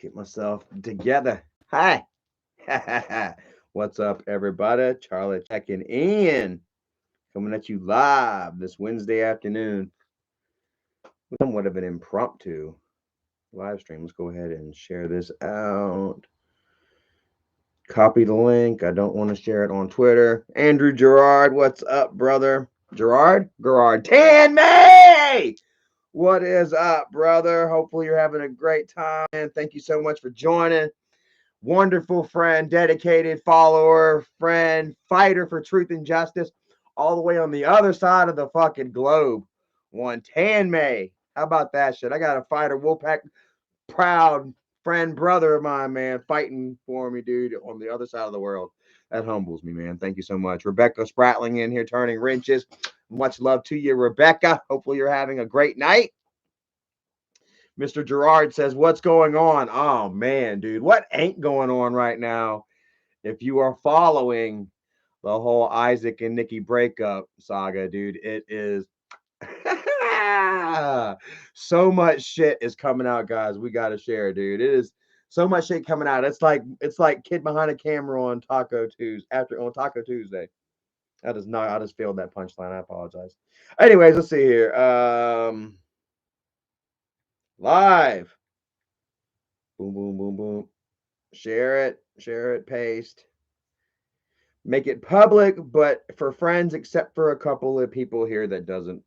Get myself together. Hi. What's up, everybody? Charlie checking in. Coming at you live this Wednesday afternoon. Somewhat of an impromptu live stream. Let's go ahead and share this out. Copy the link. I don't want to share it on Twitter. Andrew Gerard, what's up, brother? Gerard? 10 May! What is up, brother? Hopefully you're having a great time. Thank you so much for joining. Wonderful friend, dedicated follower, friend, fighter for truth and justice, all the way on the other side of the fucking globe. One Tan May. How about that shit? I got a fighter, Wolfpack, proud friend, brother of mine, man, fighting for me, dude, on the other side of the world. That humbles me, man. Thank you so much. Rebecca Spratling in here turning wrenches. Much love to you, Rebecca. Hopefully you're having a great night. Mr. Gerard says, what's going on? Oh, man, dude. What ain't going on right now? If you are following the whole Isaac and Nikki breakup saga, dude, it is so much shit is coming out, guys. We got to share, dude. It is so much shit coming out. It's like kid behind a camera on Taco Tuesday. I just failed that punchline. I apologize. Anyways, let's see here. Live. Boom, boom, boom, boom. Share it, paste. Make it public, but for friends, except for a couple of people here that don't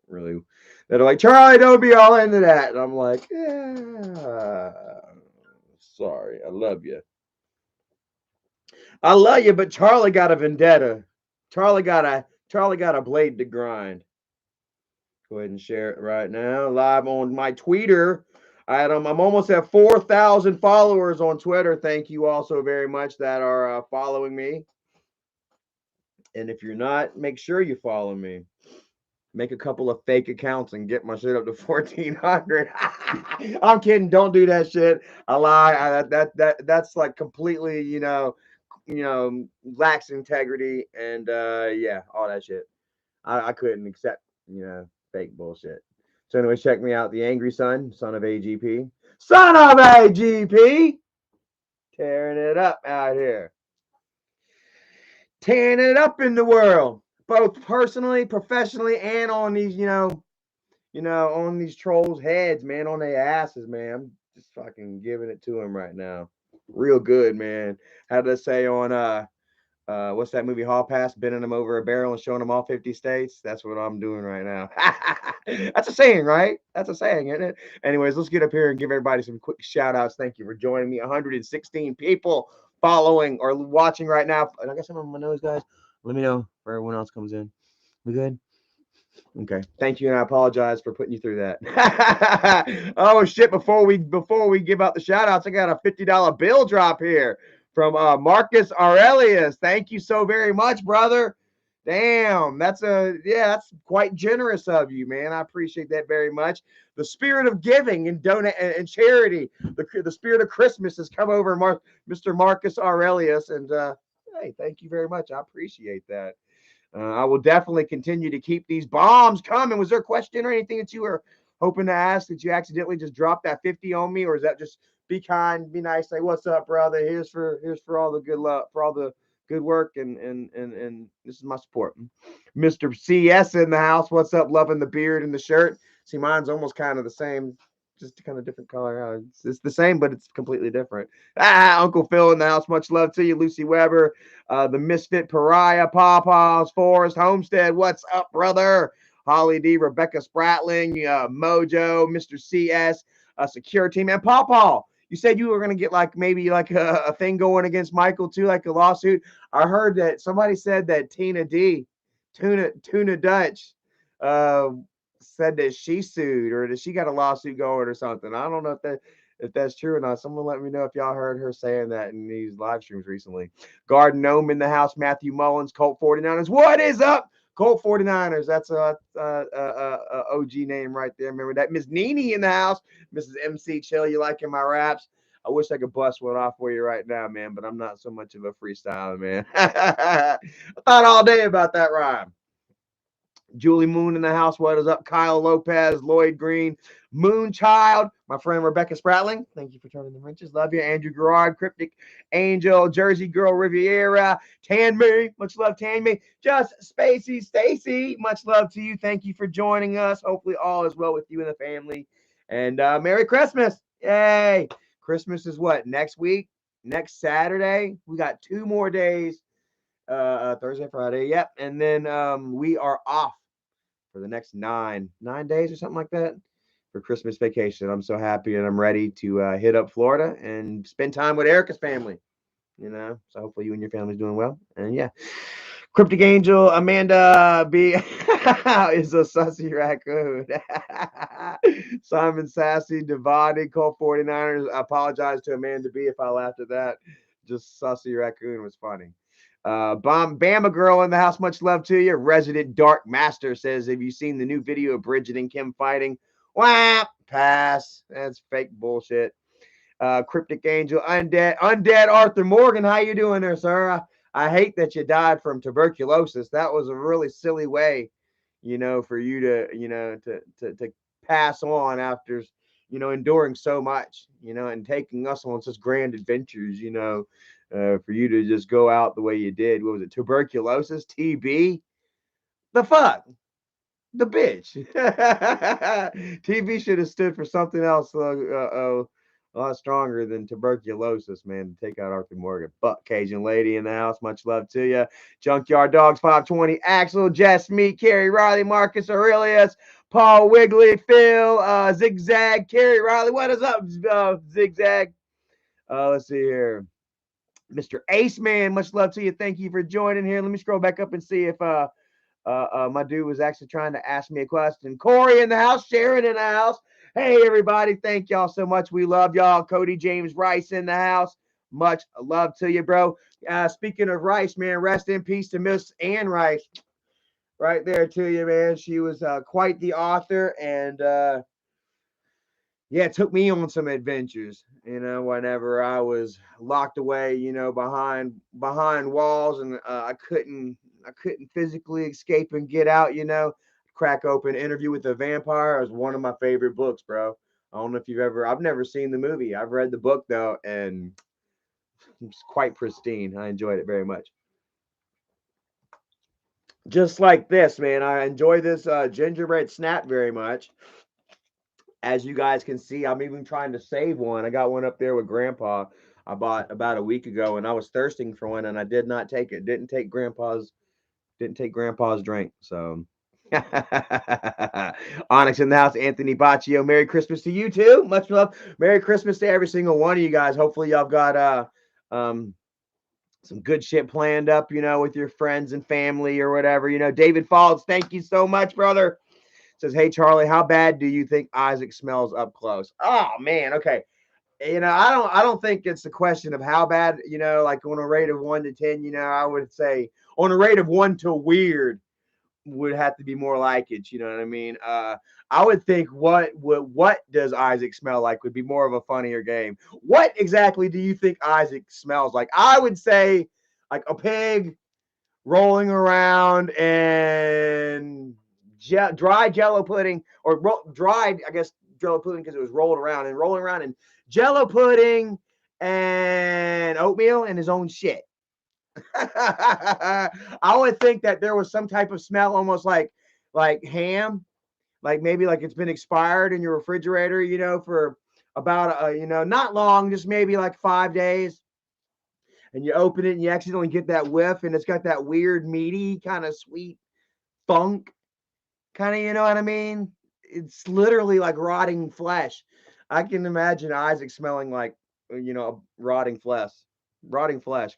really, that are like, Charlie, don't be all into that. And I'm like, yeah, sorry, I love you, but Charlie got a vendetta. Charlie got a blade to grind. Go ahead and share it right now, live on my Twitter. I'm almost at 4,000 followers on Twitter. Thank you all so very much that are following me. And if you're not, make sure you follow me. Make a couple of fake accounts and get my shit up to 1,400. I'm kidding. Don't do that shit. I lie. That's like completely, lacks integrity and all that shit. I couldn't accept, fake bullshit. So anyways, check me out. The Angry Son of AGP. Son of AGP! Tearing it up out here. Tearing it up in the world. Both personally, professionally, and on these, on these trolls' heads, man, on their asses, man. I'm just fucking giving it to them right now. Real good, man. How did I say on what's that movie, Hall Pass, bending them over a barrel and showing them all 50 states? That's what I'm doing right now. That's a saying, right? That's a saying, isn't it? Anyways, let's get up here and give everybody some quick shout outs. Thank you for joining me. 116 people following or watching right now. And I got some of my nose, guys. Let me know if everyone else comes in. We good? Okay. Thank you, and I apologize for putting you through that. Oh shit! Before we give out the shout outs, I got a $50 bill drop here from Marcus Aurelius. Thank you so very much, brother. Damn, that's quite generous of you, man. I appreciate that very much. The spirit of giving and donate and charity, the spirit of Christmas has come over Mr. Marcus Aurelius, and hey, thank you very much. I appreciate that. I will definitely continue to keep these bombs coming. Was there a question or anything that you were hoping to ask that you accidentally just dropped that 50 on me, or is that just be kind, be nice, say what's up, brother? Here's for all the good luck, for all the good work, and this is my support. Mr. CS in the house. What's up? Loving the beard and the shirt. See, mine's almost kind of the same, just kind of different color. It's the same, but it's completely different. Uncle Phil in the house. Much love to you, Lucy Weber. The Misfit Pariah, Pawpaws, Forest Homestead. What's up, brother? Holly D, Rebecca Spratling, Mojo, Mr. CS, Secure Team, and Pawpaw. You said you were going to get maybe a thing going against Michael too, like a lawsuit. I heard that somebody said that Tina Dutch, said that she sued or that she got a lawsuit going or something. I don't know if that's true or not. Someone let me know if y'all heard her saying that in these live streams recently. Garden Gnome in the house. Matthew Mullins, Colt 49ers. What is up, Colt 49ers? That's a OG name right there. Remember that. Miss Nene in the house. Mrs. MC Chill, you liking my raps? I wish I could bust one off for you right now, man, but I'm not so much of a freestyler, man. I thought all day about that rhyme. Julie Moon in the house. What is up? Kyle Lopez, Lloyd Green, Moonchild, My friend Rebecca Spratling, thank you for turning the wrenches. Love you. Andrew Gerard, Cryptic Angel, Jersey Girl Riviera, Tan Me, much love, Tan Me. Just Spacey, Stacy, much love to you. Thank you for joining us. Hopefully, all is well with you and the family. And Merry Christmas. Yay. Christmas is what? Next week? Next Saturday? We got 2 more days. Thursday, Friday. Yep. And then we are off for the next 9 days or something like that for Christmas vacation. I'm so happy and I'm ready to hit up Florida and spend time with Erica's family. So hopefully you and your family's doing well. And yeah, Cryptic Angel Amanda B is a sussy raccoon. Simon Sassy, Devani, Colt 49ers. I apologize to Amanda B if I laughed at that. Just sussy raccoon was funny. Bama girl in the house, much love to you. Resident Dark Master says, have you seen the new video of Bridget and Kim fighting? Wah, pass. That's fake bullshit. Cryptic Angel, undead Arthur Morgan. How you doing there, sir? I hate that you died from tuberculosis. That was a really silly way, for you to pass on after, enduring so much, and taking us on such grand adventures, for you to just go out the way you did. What was it? Tuberculosis? TB? The fuck? The bitch. TB should have stood for something else a lot stronger than tuberculosis, man, to take out Arthur Morgan. But Cajun lady in the house, much love to you. Junkyard Dogs 520, Axel, Jess, me, Carrie Riley, Marcus Aurelius, Paul Wiggly, Phil, Zigzag, Carrie Riley. What is up, Zigzag? Let's see here. Mr. Ace Man, much love to you. Thank you for joining here. Let me scroll back up and see if my dude was actually trying to ask me a question. Corey in the house, Sharon in the house. Hey, everybody. Thank y'all so much. We love y'all. Cody James Rice in the house. Much love to you, bro. Speaking of Rice, man, rest in peace to Miss Ann Rice. Right there to you, man. She was quite the author and yeah, it took me on some adventures, whenever I was locked away, behind walls and I couldn't physically escape and get out, crack open Interview with a Vampire was one of my favorite books, bro. I don't know if I've never seen the movie. I've read the book though, and it's quite pristine. I enjoyed it very much. Just like this, man. I enjoy this gingerbread snap very much. As you guys can see, I'm even trying to save one. I got one up there with Grandpa. I bought about a week ago, and I was thirsting for one, and I did not take it. Didn't take Grandpa's drink. So, Onyx in the house, Anthony Baccio. Merry Christmas to you too. Much love. Merry Christmas to every single one of you guys. Hopefully, y'all got some good shit planned up, with your friends and family or whatever. David Falls, thank you so much, brother. Says, hey, Charlie, how bad do you think Isaac smells up close? Oh, man. Okay. I don't think it's a question of how bad, like on a rate of 1 to 10, I would say on a rate of 1 to weird would have to be more like it. You know what I mean? I would think what does Isaac smell like would be more of a funnier game. What exactly do you think Isaac smells like? I would say like a pig rolling around and dry Jello pudding, or dried, I guess, Jello pudding because it was rolling around in Jello pudding and oatmeal and his own shit. I would think that there was some type of smell, almost like ham, like maybe like it's been expired in your refrigerator, for about not long, just maybe like 5 days. And you open it and you accidentally get that whiff, and it's got that weird meaty kind of sweet funk, kind of, you know what I mean? It's literally like rotting flesh. I can imagine Isaac smelling like, rotting flesh,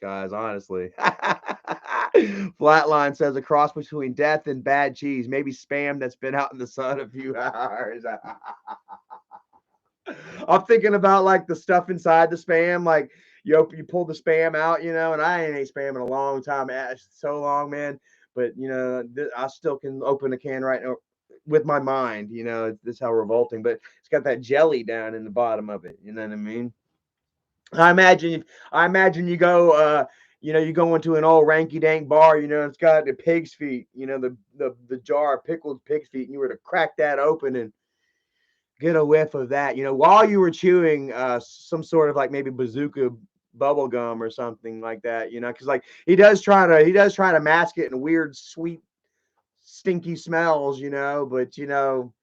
guys, honestly. Flatline says a cross between death and bad cheese, maybe spam that's been out in the sun a few hours. I'm thinking about like the stuff inside the spam, like you pull the spam out, and I ain't ate spam in a long time, so long, man. But I still can open a can right now with my mind. This is how revolting. But it's got that jelly down in the bottom of it. You know what I mean? I imagine you go, you go into an old ranky dank bar, it's got the pig's feet, the jar of pickled pig's feet, and you were to crack that open and get a whiff of that, you know, while you were chewing some sort of like maybe bazooka bubble gum or something like that, you know, because like he does try to mask it in weird, sweet, stinky smells, you know, but you know,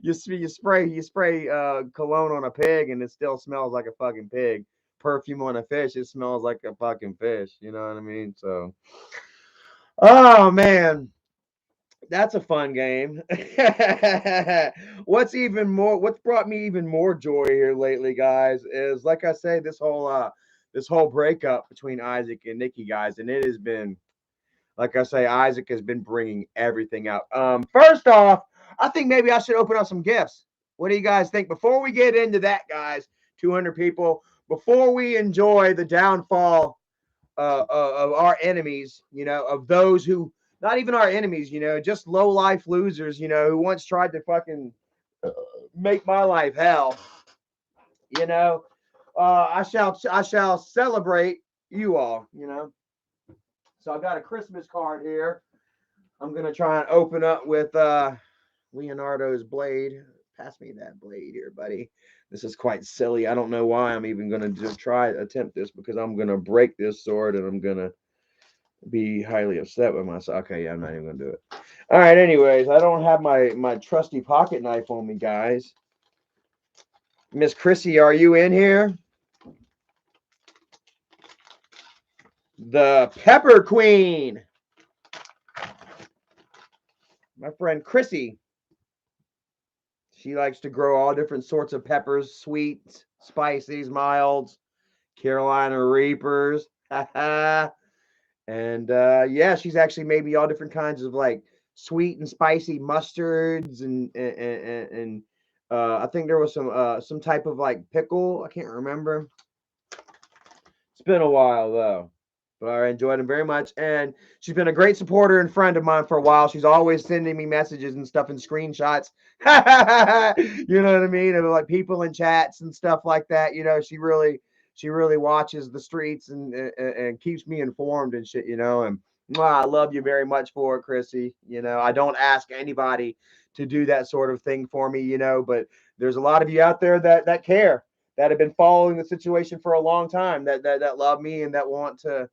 you spray cologne on a pig and it still smells like a fucking pig. Perfume on a fish, it smells like a fucking fish. You know what I mean? So, oh man, that's a fun game. What's brought me even more joy here lately, guys, is like I say, this whole breakup between Isaac and Nikki, guys, and it has been, like I say, Isaac has been bringing everything out. First off, I think maybe I should open up some gifts. What do you guys think? Before we get into that, guys, 200 people, before we enjoy the downfall of our enemies, you know, of those who, not even our enemies, you know, just low life losers, you know, who once tried to fucking make my life hell, you know, I shall celebrate you all, you know. So I got a Christmas card here. I'm gonna try and open up with Leonardo's blade. Pass me that blade here, buddy. This is quite silly. I don't know why I'm even gonna attempt this because I'm gonna break this sword and I'm gonna be highly upset with myself. Okay, yeah, I'm not even gonna do it. All right. Anyways, I don't have my trusty pocket knife on me, guys. Miss Chrissy, are you in here? The Pepper Queen. My friend Chrissy. She likes to grow all different sorts of peppers, sweets, spices, milds, Carolina Reapers. And yeah, she's actually made me all different kinds of like sweet and spicy mustards and I think there was some type of like pickle. I can't remember. It's been a while though, but I enjoyed him very much. And she's been a great supporter and friend of mine for a while. She's always sending me messages and stuff and screenshots. You know what I mean? Of like people in chats and stuff like that. You know, she really watches the streets and keeps me informed and shit. You know, and I love you very much for it, Chrissy. You know, I don't ask anybody to do that sort of thing for me. You know, but there's a lot of you out there that care, that have been following the situation for a long time, that love me and that want to,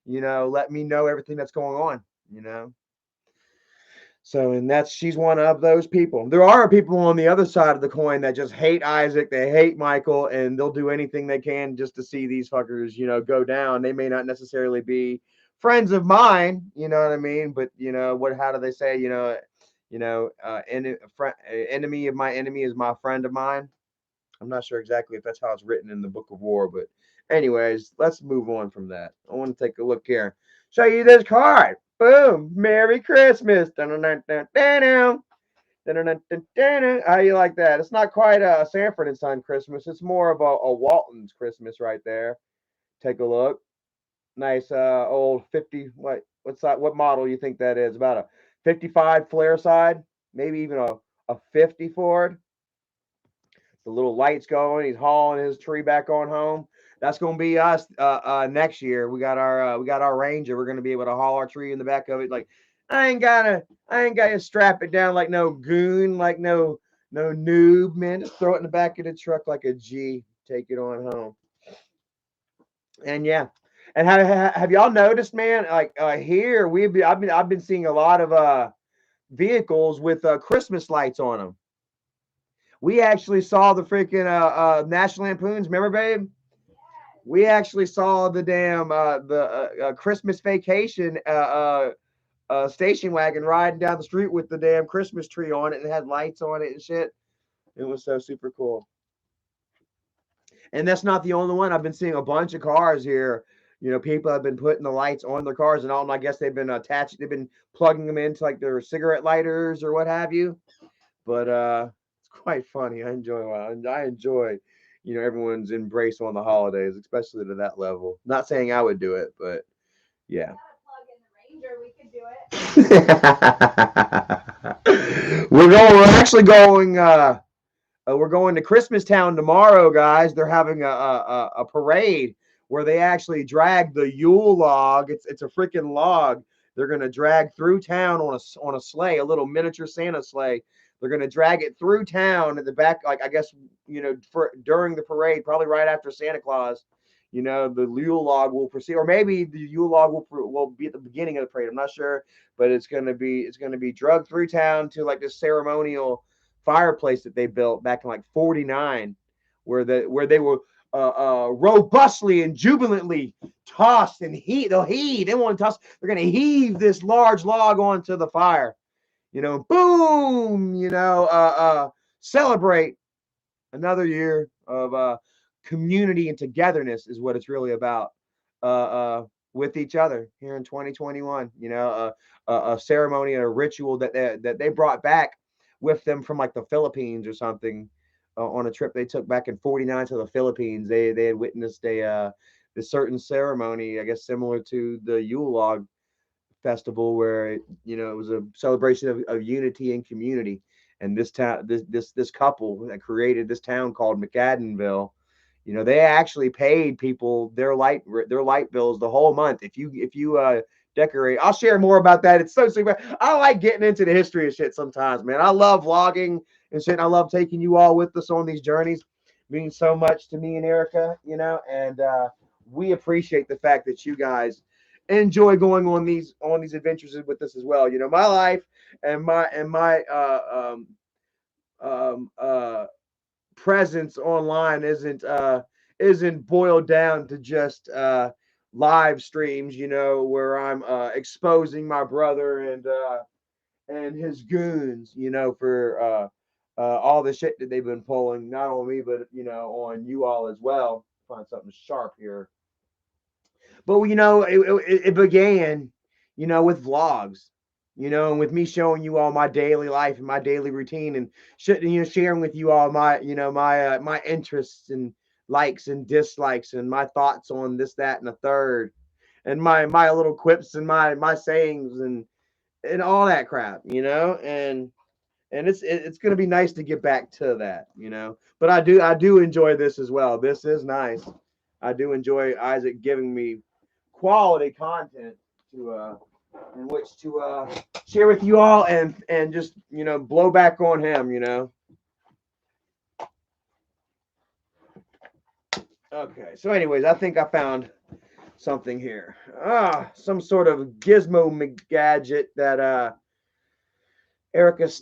you know, let me know everything that's going on, you know. So, and that's, she's one of those people. There are people on the other side of the coin that just hate Isaac, they hate Michael, and they'll do anything they can just to see these fuckers, you know, go down. They may not necessarily be friends of mine, you know what I mean? But you know what? How do they say? Enemy of my enemy is my friend of mine. I'm not sure exactly if that's how it's written in the Book of War, but anyways, let's move on from that. I want to take a look here. Show you this card. Boom. Merry Christmas. How you like that? It's not quite a Sanford and Son Christmas. It's more of a Walton's Christmas right there. Take a look. Nice old 50. What's that? What model you think that is? About a 55 flare side, maybe even a 50 Ford. The little lights going. He's hauling his tree back on home. That's gonna be us next year. We got our Ranger. We're gonna be able to haul our tree in the back of it. Like I ain't gotta strap it down like no goon, like no noob, man. Just throw it in the back of the truck like a G. Take it on home. And yeah. And have y'all noticed, man? Like here I've been seeing a lot of vehicles with Christmas lights on them. We actually saw the freaking National Lampoons. Remember, babe? We actually saw the damn the Christmas Vacation station wagon riding down the street with the damn Christmas tree on it and it had lights on it and shit. It was so super cool. And that's not the only one. I've been seeing a bunch of cars here. You know, people have been putting the lights on their cars and all. And I guess they've been they've been plugging them into like their cigarette lighters or what have you. But it's quite funny. I enjoy, you know, everyone's embrace on the holidays, especially to that level. Not saying I would do it, but yeah. We're actually going we're going to Christmas Town tomorrow, guys. They're having a parade where they actually drag the Yule log. It's a freaking log. They're gonna drag through town on a sleigh, a little miniature Santa sleigh. They're going to drag it through town at the back, like I guess, for during the parade, probably right after Santa Claus. The Yule log will proceed, or maybe the Yule log will be at the beginning of the parade. I'm not sure, but it's going to be drugged through town to like this ceremonial fireplace that they built back in like '49, where they were robustly and jubilantly tossed and they want to toss. They're going to heave this large log onto the fire. Boom, celebrate another year of community and togetherness is what it's really about with each other here in 2021. A ceremony and a ritual that they brought back with them from like the Philippines or something on a trip they took back in '49 to the Philippines. They had witnessed a certain ceremony, I guess similar to the Yule log festival, where it was a celebration of unity and community. And this couple that created this town called McAdenville, they actually paid people their light bills the whole month. If you decorate, I'll share more about that. It's so super. I like getting into the history of shit sometimes, man. I love vlogging and shit. And I love taking you all with us on these journeys. It means so much to me and Erica, and we appreciate the fact that you guys enjoy going on these adventures with us as well. My life and my presence online isn't boiled down to just live streams, where I'm exposing my brother and his goons, for all the shit that they've been pulling, not on me, but on you all as well. Find something sharp here. But it began, with vlogs, and with me showing you all my daily life and my daily routine, and sharing with you all my my interests and likes and dislikes and my thoughts on this, that, and the third, and my little quips and my sayings and all that crap, and it's gonna be nice to get back to that, But I do enjoy this as well. This is nice. I do enjoy Isaac giving me quality content to in which to share with you all and just blow back on him. Okay, so anyways, I think I found something here. Some sort of gizmo gadget that Erica's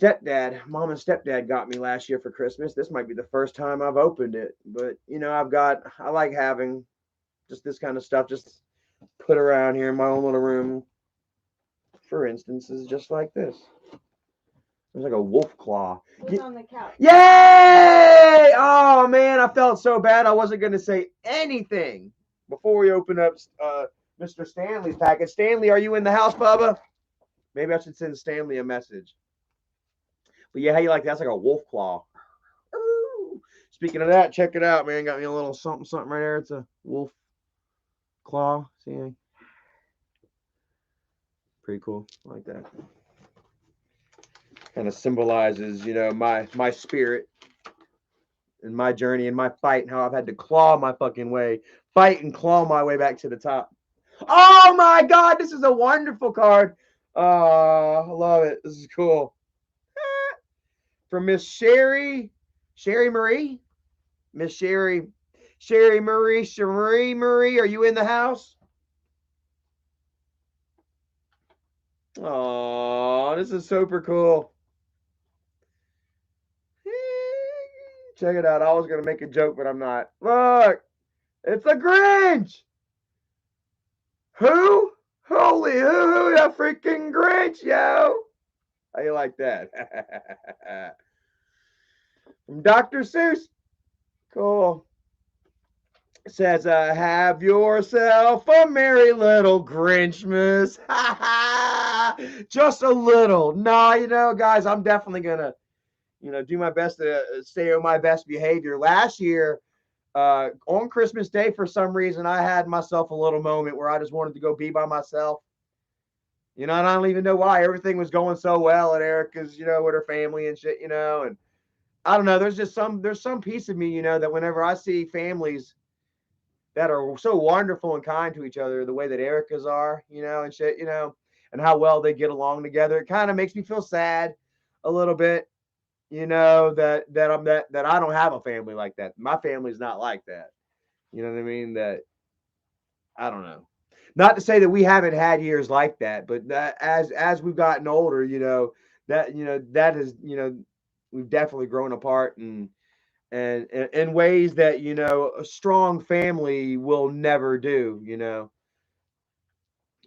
mom and stepdad got me last year for Christmas. This might be the first time I've opened it, but I like having just this kind of stuff just put around here in my own little room. For instance, is just like this. There's like a wolf claw. It's on the couch. Yay! Oh man, I felt so bad. I wasn't gonna say anything before we open up Mr. Stanley's package. Stanley, are you in the house, Bubba? Maybe I should send Stanley a message. But yeah, how you like that? That's like a wolf claw. Ooh. Speaking of that, check it out, man. Got me a little something right there. It's a wolf claw. See? Pretty cool. I like that. Kind of symbolizes, my spirit and my journey and my fight and how I've had to claw my fucking way, fight and claw my way back to the top. Oh my God, this is a wonderful card. I love it. This is cool. From Miss Sherry Marie. Miss Sherry Marie, are you in the house? Oh, this is super cool. Check it out. I was going to make a joke, but I'm not. Look, it's a Grinch. Who? Holy who? The freaking Grinch, yo. How you like that? From Dr. Seuss. Cool. It says, have yourself a merry little Grinchmas. Just a little. Nah, guys, I'm definitely going to do my best to stay on my best behavior. Last year, on Christmas Day, for some reason, I had myself a little moment where I just wanted to go be by myself. And I don't even know why. Everything was going so well at Erica's, with her family and shit, and I don't know. There's some piece of me, that whenever I see families that are so wonderful and kind to each other, the way that Erica's are, and shit, and how well they get along together, it kind of makes me feel sad a little bit. you know, that I don't have a family like that. My family's not like that. You know what I mean? That I don't know. Not to say that we haven't had years like that, but that as we've gotten older, that is, we've definitely grown apart, and in ways that a strong family will never do.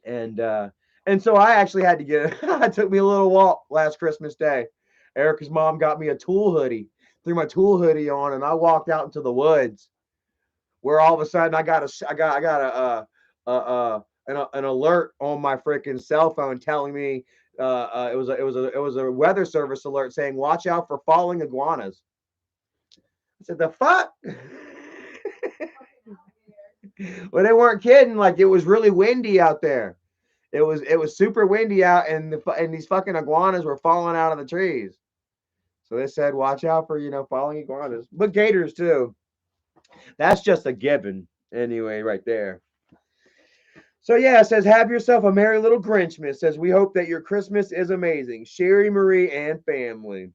And so I actually had to get it took me a little walk last Christmas Day. Erica's mom got me a tool hoodie, threw my tool hoodie on, and I walked out into the woods, where all of a sudden I got an alert on my freaking cell phone telling me it was a weather service alert saying watch out for falling iguanas. I said, the fuck? Well, they weren't kidding. Like, it was really windy out there. It was super windy out, and these fucking iguanas were falling out of the trees. So they said, watch out for falling iguanas, but gators too. That's just a given anyway, right there. So yeah, it says, have yourself a merry little Grinchmas. It says, we hope that your Christmas is amazing. Sherry, Marie, and family.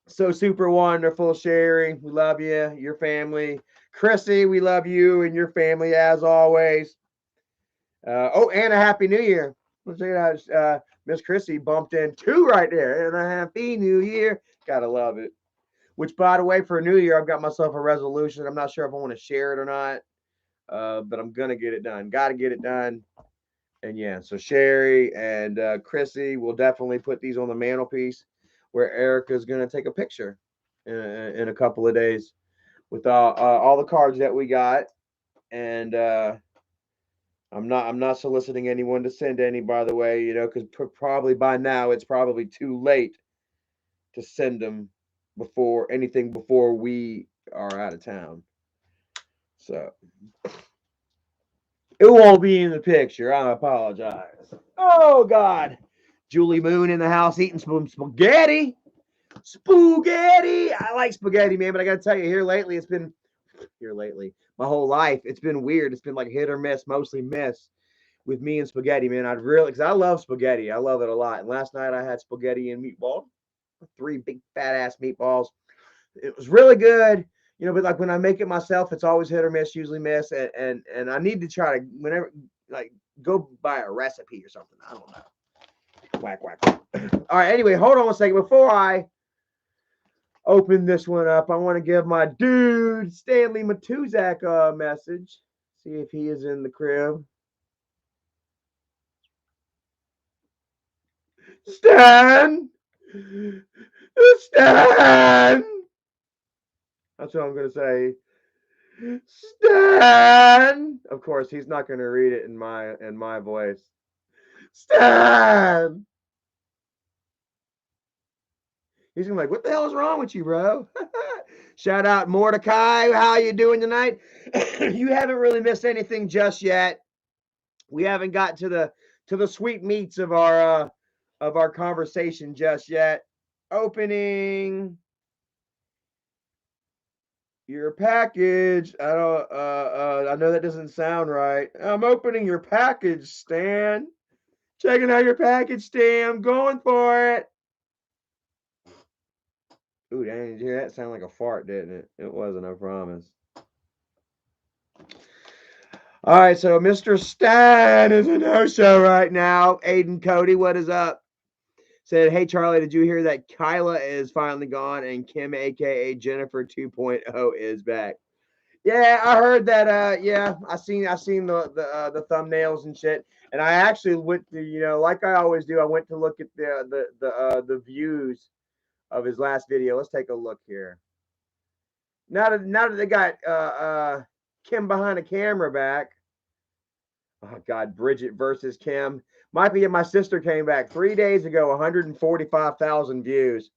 So super wonderful, Sherry. We love you, your family. Chrissy, we love you and your family as always. And a happy new year. Let's check it out. Miss Chrissy bumped in two right there. And a happy new year. Gotta love it. Which, by the way, for a new year, I've got myself a resolution. I'm not sure if I want to share it or not, but I'm gonna get it done. Gotta get it done. And yeah, so Sherry and Chrissy will definitely put these on the mantelpiece, where Erica's gonna take a picture in a couple of days with all the cards that we got. And I'm not soliciting anyone to send any, by the way, because probably by now it's probably too late to send them before we are out of town. So it won't be in the picture. I apologize. Oh God, Julie Moon in the house eating some spaghetti. Spaghetti. I like spaghetti, man, but I gotta tell you, here lately, my whole life, it's been weird. It's been like hit or miss, mostly miss with me and spaghetti, man. Because I love spaghetti. I love it a lot. And last night I had spaghetti and meatball, 3 big fat ass meatballs. It was really good, but like when I make it myself, it's always hit or miss, usually miss. And I need to try to, whenever, like, go buy a recipe or something. I don't know. Whack, whack. All right. Anyway, hold on a second. Before I open this one up, I want to give my dude Stanley Matuzak a message. See if he is in the crib. Stan! Stan! That's what I'm going to say. Stan! Of course, he's not going to read it in my voice. Stan! He's going to be like, what the hell is wrong with you, bro? Shout out Mordecai. How you doing tonight? You haven't really missed anything just yet. We haven't got to the sweet meats of our conversation just yet. Opening your package. I don't. I know that doesn't sound right. I'm opening your package, Stan. Checking out your package, Stan. I'm going for it. Ooh, dang, did you hear that? Sound like a fart, didn't it? It wasn't, I promise. All right, so Mr. Stan is a no-show right now. Aiden Cody, what is up? Said, hey, Charlie, did you hear that Kyla is finally gone and Kim, a.k.a. Jennifer 2.0, is back? Yeah, I heard that. Yeah, I seen the thumbnails and shit. And I actually went to, like I always do, I went to look at the views of his last video. Let's take a look here. Now that they got Kim behind the camera back. Oh God, Bridget versus Kim. My sister came back 3 days ago, 145,000 views.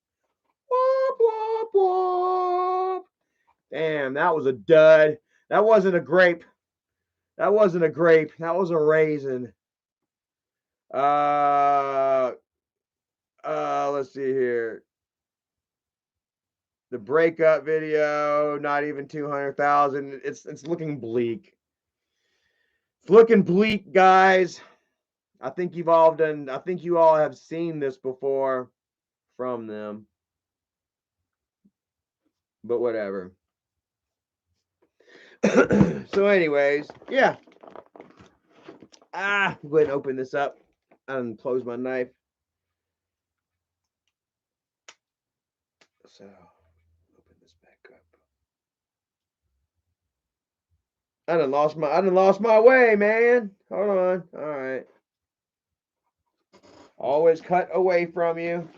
Whoop, whoop, whoop. Damn, that was a dud. That wasn't a grape. That wasn't a grape. That was a raisin. Let's see here. The breakup video, not even 200,000. It's looking bleak. It's looking bleak, guys. I think you all have seen this before from them. But whatever. So anyways, yeah. Go ahead and open this up and close my knife. So open this back up. I done lost my way, man. Hold on. All right. Always cut away from you.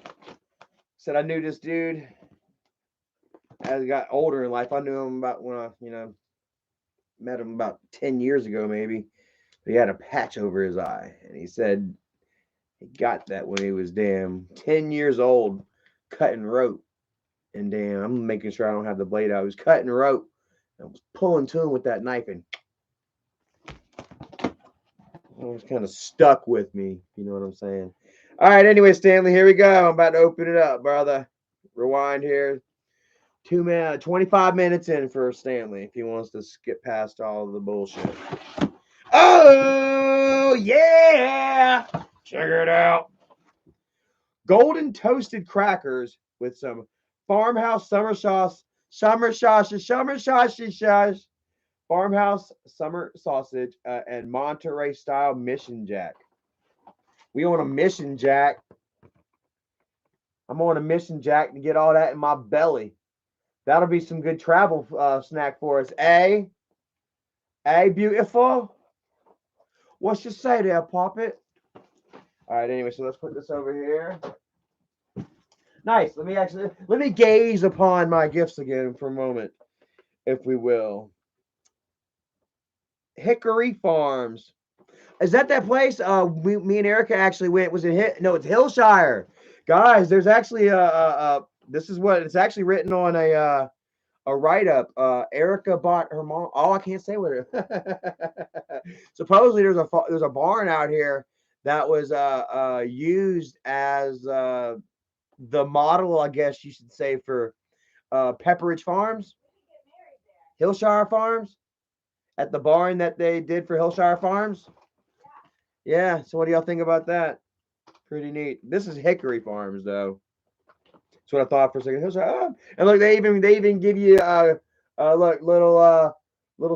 Said I knew this dude as I got older in life. I knew him about when I, met him about 10 years ago, maybe. He had a patch over his eye, and he said he got that when he was damn 10 years old, cutting rope. And damn, I'm making sure I don't have the blade out. I was cutting rope. I was pulling to him with that knife, and it was kind of stuck with me. You know what I'm saying? All right, anyway, Stanley, here we go. I'm about to open it up, brother. Rewind here. 25 minutes in for Stanley if he wants to skip past all of the bullshit. Oh, yeah. Check it out. Golden toasted crackers with some farmhouse summer sauce, farmhouse summer sausage, and Monterey style Mission Jack. We on a mission, Jack. I'm on a mission, Jack, to get all that in my belly. That'll be some good travel snack for us, eh? Eh, beautiful? What you say there, Poppet? All right, anyway, so let's put this over here. Nice. Let me gaze upon my gifts again for a moment, if we will. Hickory Farms. Is that place? Me and Erica actually went. Was it No, it's Hillshire. Guys, there's actually this is what it's actually written on a write up. Erica bought her mom. Oh, I can't say what it. Supposedly there's a barn out here that was used as the model, I guess you should say, for Pepperidge Farms, Hillshire Farms, at the barn that they did for Hillshire Farms. Yeah. So what do y'all think about that? Pretty neat. This is Hickory Farms, though. That's what I thought for a second. Hillshire. Oh. And look, they even give you look little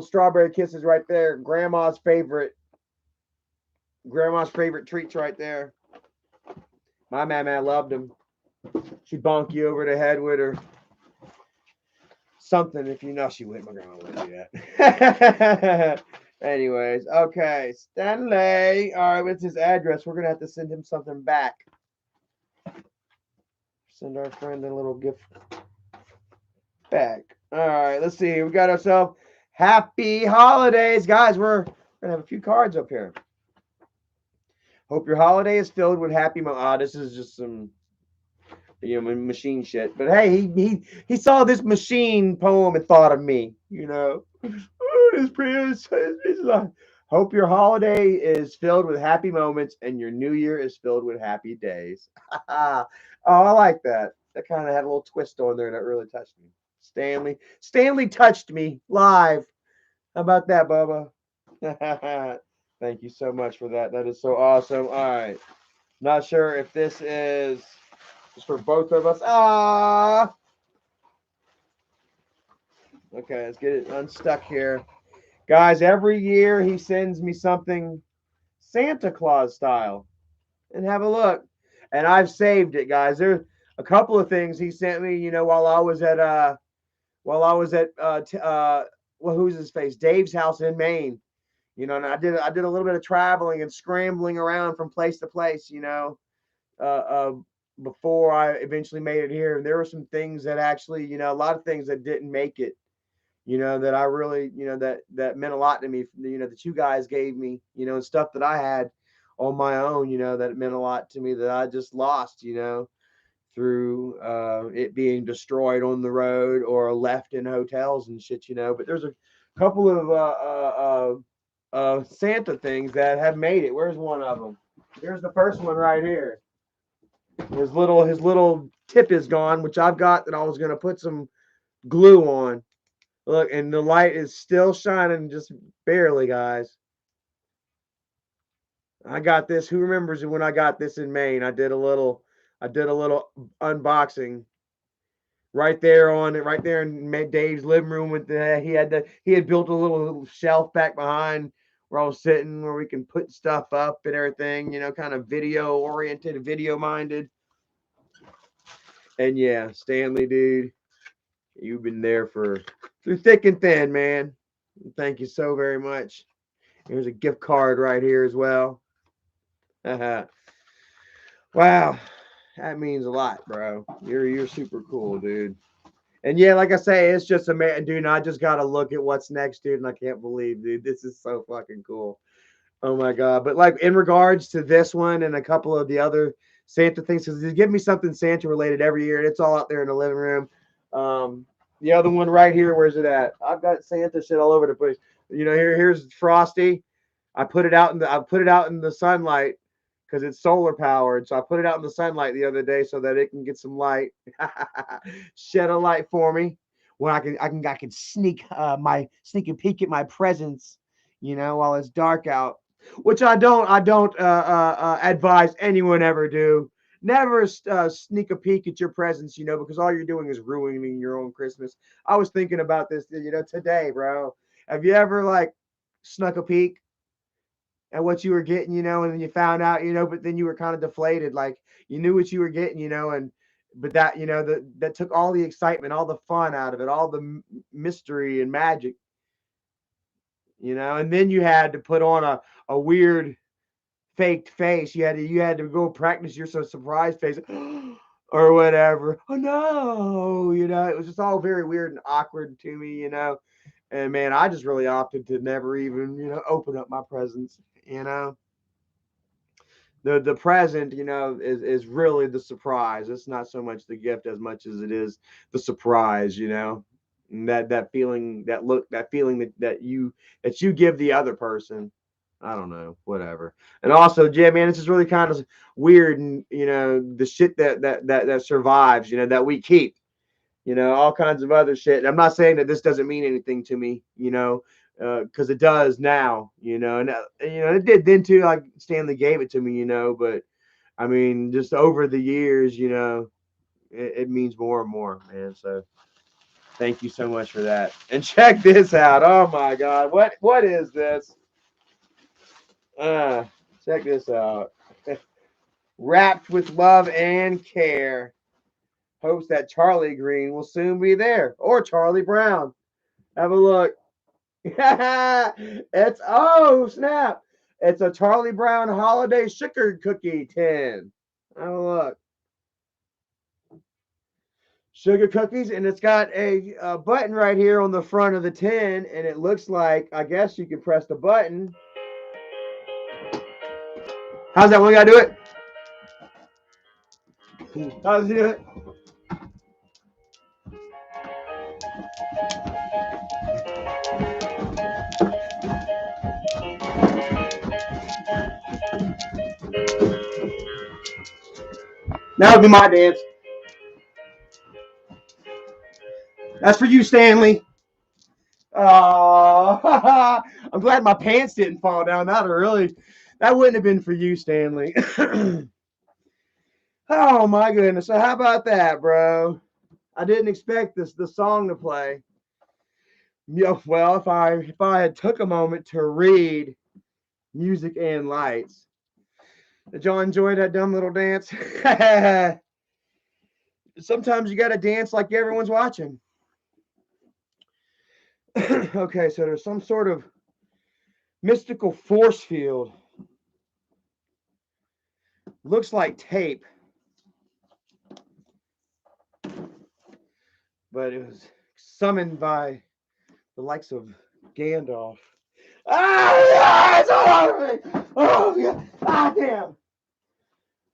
strawberry kisses right there. Grandma's favorite treats right there. My mama loved them. She'd bonk you over the head with her something if you know she wouldn't. My grandma wouldn't do that. Anyways, okay, Stanley. All right, what's his address? We're gonna have to send him something back. Send our friend a little gift back. All right, let's see. We got ourselves happy holidays, guys. We're gonna have a few cards up here. Hope your holiday is filled with happy. This is just some machine shit. But hey, he saw this machine poem and thought of me. Hope your holiday is filled with happy moments and your new year is filled with happy days. Oh, I like that. That kind of had a little twist on there and that really touched me. Stanley touched me live. How about that, Bubba? Thank you so much for that. That is so awesome. All right. Not sure if this is just for both of us. Okay, let's get it unstuck here. Guys, every year he sends me something Santa Claus style. And have a look. And I've saved it, guys. There's a couple of things he sent me, while I was at who's his face? Dave's house in Maine. And I did a little bit of traveling and scrambling around from place to place, before I eventually made it here. And there were some things that actually, a lot of things that didn't make it, that I really, that meant a lot to me, that you guys gave me, and stuff that I had on my own, that meant a lot to me that I just lost, through it being destroyed on the road or left in hotels and shit, But there's a couple of Santa things that have made it. Where's one of them? Here's the first one right here. His little tip is gone, which I've got that I was gonna put some glue on. Look, and the light is still shining just barely, guys. I got this. Who remembers when I got this in Maine? I did a little unboxing right there in Dave's living room with he had built a little shelf back behind where I was sitting where we can put stuff up and everything, kind of video oriented, video minded. And yeah, Stanley, dude, you've been there through thick and thin, man. Thank you so very much. Here's a gift card right here as well. Wow, that means a lot, bro. You're super cool, dude. And yeah, like I say, it's just amazing, dude. I just gotta look at what's next, dude, and I can't believe, dude, this is so fucking cool. Oh my god! But like in regards to this one and a couple of the other Santa things, because they give me something Santa related every year, and it's all out there in the living room. The other one right here, where's it at? I've got Santa shit all over the place. Here's Frosty. I put it out in the sunlight because it's solar powered. So I put it out in the sunlight the other day so that it can get some light, shed a light for me. Where I can sneak and peek at my presents, while it's dark out. Which I don't advise anyone ever do. Never sneak a peek at your presents, because all you're doing is ruining your own Christmas. I was thinking about this, today, bro. Have you ever like snuck a peek at what you were getting, and then you found out, but then you were kind of deflated, like you knew what you were getting, and but that, that took all the excitement, all the fun out of it, all the mystery and magic, and then you had to put on a weird faked face. You had to go practice your surprise face or whatever. Oh no, it was just all very weird and awkward to me, And man, I just really opted to never even, open up my presents, The present, is really the surprise. It's not so much the gift as much as it is the surprise, And that feeling, that look, that feeling that you give the other person. I don't know, whatever. And also, Jim, man, this is really kind of weird, and the shit that survives, that we keep, all kinds of other shit. And I'm not saying that this doesn't mean anything to me, because it does now, and it did then too. Like Stanley gave it to me, but I mean, just over the years, it means more and more, man. So thank you so much for that. And check this out. Oh my God, what is this? Check this out. Wrapped with love and care. Hopes that Charlie Green will soon be there, or Charlie Brown. Have a look. Oh snap! It's a Charlie Brown holiday sugar cookie tin. Have a look. Sugar cookies, and it's got a button right here on the front of the tin, and it looks like, I guess you can press the button. How's that one gotta do it? How's it do it? That would be my dance. That's for you, Stanley. Oh, I'm glad my pants didn't fall down. That wouldn't have been for you, Stanley. Oh my goodness. So how about that, bro? I didn't expect the song to play. Yeah, well, if I had took a moment to read Music and Lights. Did y'all enjoy that dumb little dance? Sometimes you gotta dance like everyone's watching. Okay, so there's some sort of mystical force field. Looks like tape. But it was summoned by the likes of Gandalf. Ah, it's all over me. Oh, yeah. Ah, damn.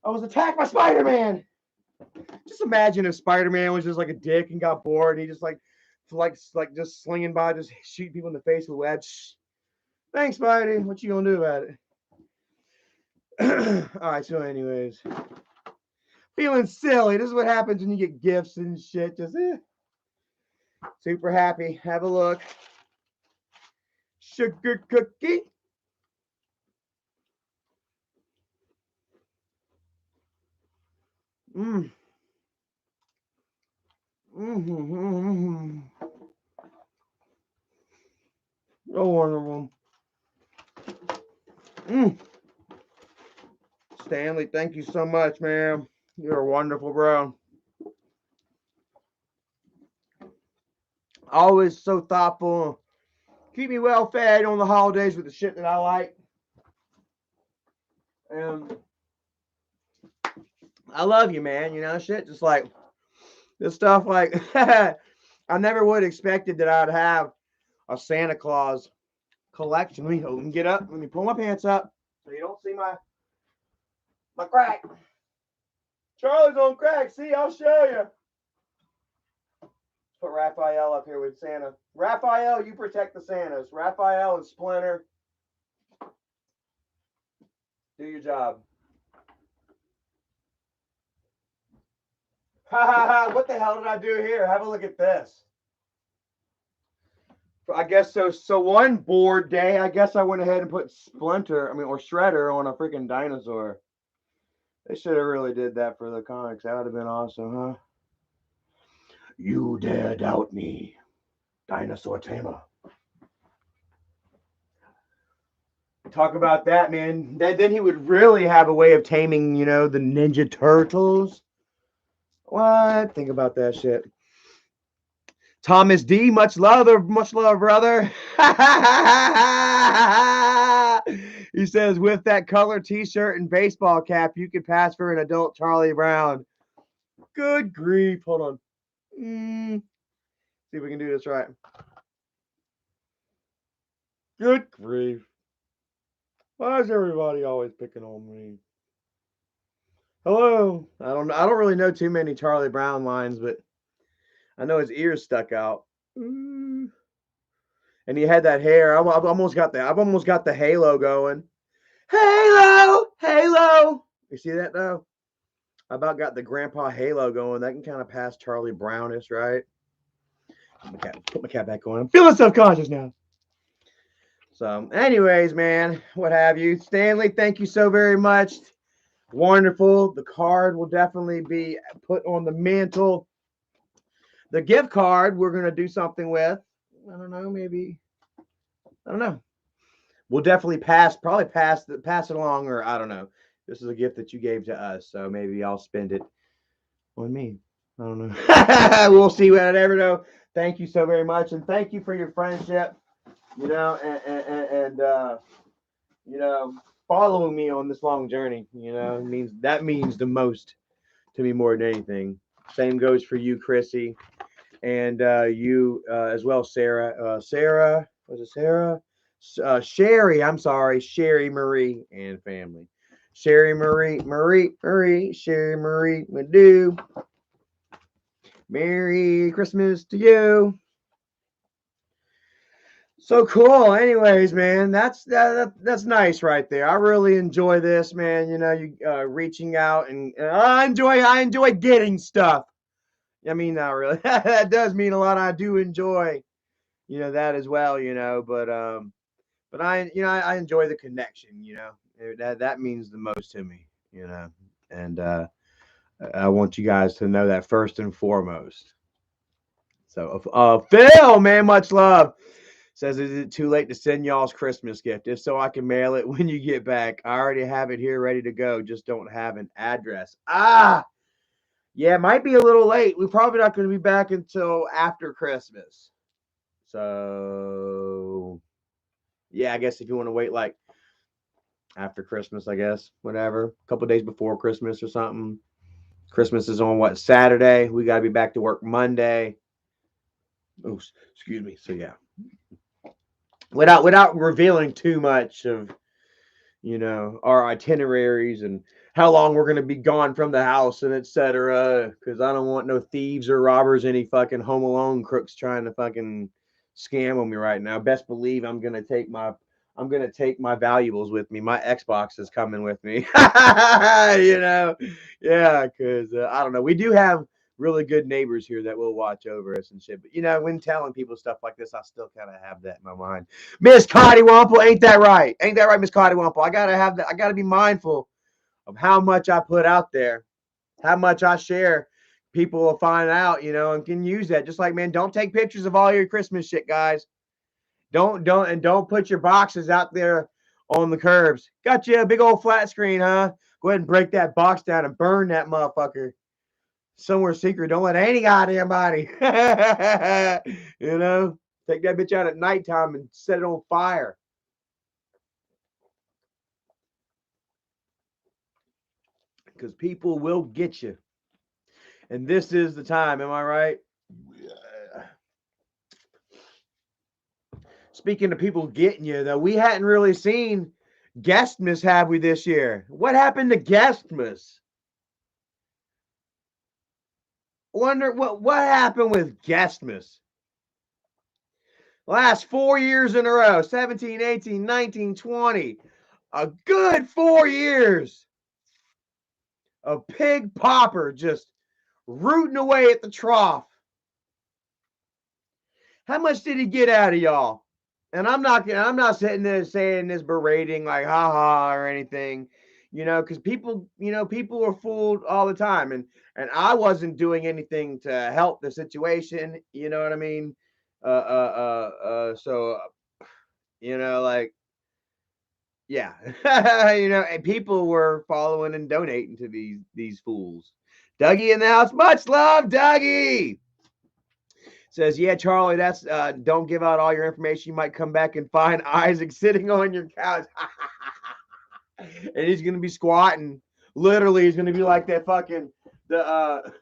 I was attacked by Spider-Man. Just imagine if Spider-Man was just like a dick and got bored and he just like just slinging by, just shooting people in the face with webs. Thanks, Spidey. What you gonna do about it? All right. So, anyways, feeling silly. This is what happens when you get gifts and shit. Just super happy. Have a look. Sugar cookie. Mmm. So wonderful. Stanley, thank you so much, man. You're wonderful, bro. Always so thoughtful. Keep me well fed on the holidays with the shit that I like. And I love you, man. You know, shit, just like this stuff, like, I never would have expected that I'd have a Santa Claus collection. Let me get up. Let me pull my pants up so you don't see my crack. Charlie's on crack. See, I'll show you. Put Raphael up here with Santa. Raphael, you protect the Santas. Raphael and Splinter, do your job. Ha ha ha! What the hell did I do here? Have a look at this. I guess so. So one board day, I guess I went ahead and put Splinter, or Shredder on a freaking dinosaur. They should have really did that for the comics. That would have been awesome, huh? You dare doubt me, Dinosaur Tamer. Talk about that, man. Then he would really have a way of taming, the Ninja Turtles. What? Think about that shit. Thomas D, much love, brother. He says, with that color t-shirt and baseball cap, you could pass for an adult Charlie Brown. Good grief. Hold on. See if we can do this right. Good grief. Why is everybody always picking on me? Hello. I don't really know too many Charlie Brown lines, but I know his ears stuck out. And he had that hair. I've almost got the halo going. Halo. You see that though? I about got the grandpa halo going. That can kind of pass Charlie Brownish, right? Put my cap back on. I'm feeling self-conscious now. So, anyways, man, what have you. Stanley, thank you so very much. Wonderful. The card will definitely be put on the mantle. The gift card we're going to do something with. I don't know, maybe. I don't know. We'll definitely pass it along, or I don't know. This is a gift that you gave to us, so maybe I'll spend it on me. I don't know. We'll see. I never know. Thank you so very much, and thank you for your friendship. And following me on this long journey. That means the most to me more than anything. Same goes for you, Chrissy, and you as well, Sarah. Sarah, was it Sarah? Sherry. I'm sorry, Sherry Marie and family. Sherry Marie, Sherry Marie Madu. Merry Christmas to you. So cool. Anyways, man, that's nice right there. I really enjoy this, man. You reaching out and I enjoy getting stuff. I mean, not really. That does mean a lot. I do enjoy, that as well. But I enjoy the connection. That means the most to me. And I want you guys to know that first and foremost. So, Phil, man, much love. Says, is it too late to send y'all's Christmas gift? If so, I can mail it when you get back. I already have it here ready to go. Just don't have an address. Yeah, it might be a little late. We're probably not going to be back until after Christmas. So, yeah, I guess if you want to wait like after Christmas, I guess, whatever. A couple days before Christmas or something. Christmas is on what, Saturday? We got to be back to work Monday. Oh, excuse me. So, yeah. Without revealing too much of our itineraries and how long we're going to be gone from the house and etc., because I don't want no thieves or robbers, any fucking Home Alone crooks trying to fucking scam on me right now. Best believe I'm going to take my valuables with me. My Xbox is coming with me. Yeah, because I don't know, we do have really good neighbors here that will watch over us and shit. But when telling people stuff like this, I still kind of have that in my mind. Miss Cottywomple, ain't that right? Ain't that right, Miss Cottywomple? I gotta have that. I gotta be mindful of how much I put out there, how much I share. people will find out, you know, and can use that. Just like, man, don't take pictures of all your Christmas shit, guys. Don't put your boxes out there on the curbs. Got you a big old flat screen, huh? Go ahead and break that box down and burn that motherfucker somewhere secret. Don't let any goddamn body, you know, take that bitch out at nighttime and set it on fire. Because people will get you. And this is the time, am I right? Speaking of people getting you, though, we hadn't really seen Guestmas, have we, this year? What happened to Guestmas? Wonder what happened with Guestmas? Last 4 years in a row, 17, 18, 19, 20. A good 4 years of Pig Popper just rooting away at the trough. How much did he get out of y'all? And I'm not sitting there saying this berating like haha or anything, you know, because people are fooled all the time, and I wasn't doing anything to help the situation, you know what I mean? So you know, like, yeah, you know, and people were following and donating to these fools. Dougie in the house, much love, Dougie. Says, yeah, Charlie, that's don't give out all your information. You might come back and find Isaac sitting on your couch. And he's gonna be squatting. Literally, he's gonna be like that fucking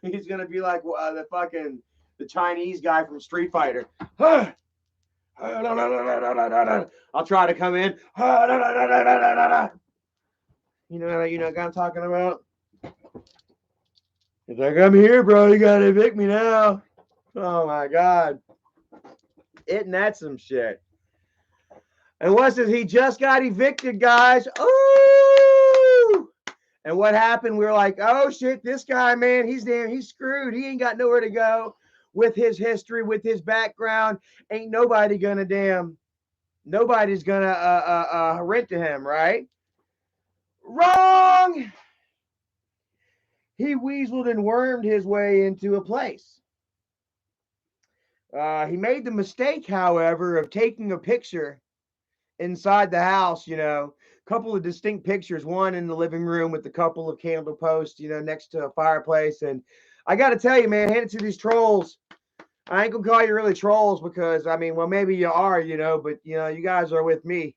he's gonna be like the fucking the Chinese guy from Street Fighter. I'll try to come in. You know what I'm talking about? He's like, I'm here, bro. You gotta evict me now. Oh my god. Isn't that some shit? And what says he just got evicted, guys? Ooh! And what happened? We were like, oh shit, this guy, man, he's screwed. He ain't got nowhere to go with his history, with his background. Ain't nobody gonna nobody's gonna rent to him, right? Wrong. He weaseled and wormed his way into a place. He made the mistake, however, of taking a picture inside the house, you know, a couple of distinct pictures, one in the living room with a couple of candle posts, you know, next to a fireplace. And I got to tell you, man, hand it to these trolls. I ain't gonna call you really trolls because, I mean, well, maybe you are, you know, but, you know, you guys are with me.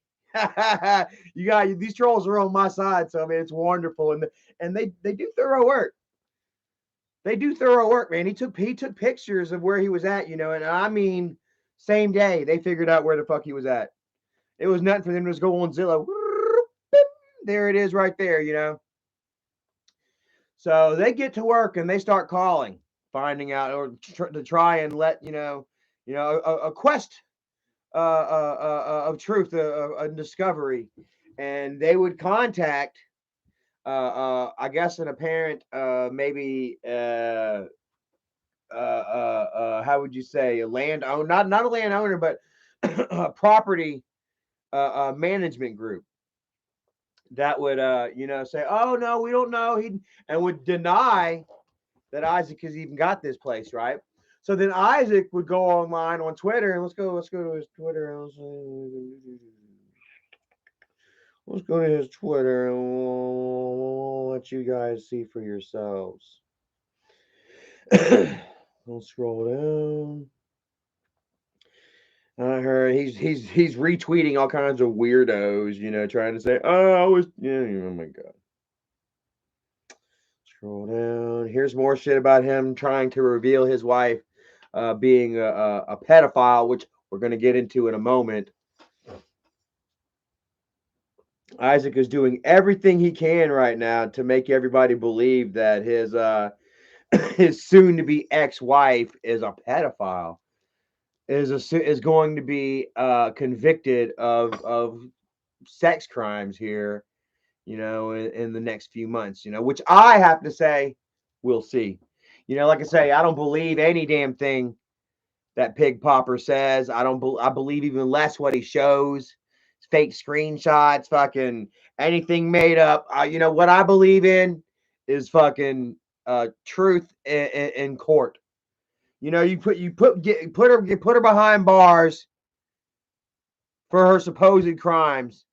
These trolls are on my side. So, I mean, it's wonderful. And they do thorough work. They do thorough work, man. He took pictures of where he was at, you know, and I mean, same day they figured out where the fuck he was at. It was nothing for them to just go on Zillow. There it is right there, you know. So they get to work and they start calling, finding out, or to try and let, a quest of truth, a discovery. And they would contact, I guess, an apparent, maybe, how would you say, a landowner, not a landowner, but a property management group that would say, oh no, we don't know, and would deny that Isaac has even got this place, right? So then Isaac would go online on Twitter, and let's go to his Twitter. Let's go to his Twitter and we'll let you guys see for yourselves. We'll scroll down. I heard he's retweeting all kinds of weirdos, you know, trying to say, oh my god. Scroll down. Here's more shit about him trying to reveal his wife being a pedophile, which we're going to get into in a moment. Isaac is doing everything he can right now to make everybody believe that his soon-to-be ex-wife is a pedophile. Is going to be convicted of sex crimes here, you know, in the next few months, you know, which I have to say, we'll see. You know, like I say, I don't believe any damn thing that Pig Popper says. I believe even less what he shows. Fake screenshots, fucking anything made up. You know, what I believe in is fucking truth in court. You know, you put her behind bars for her supposed crimes.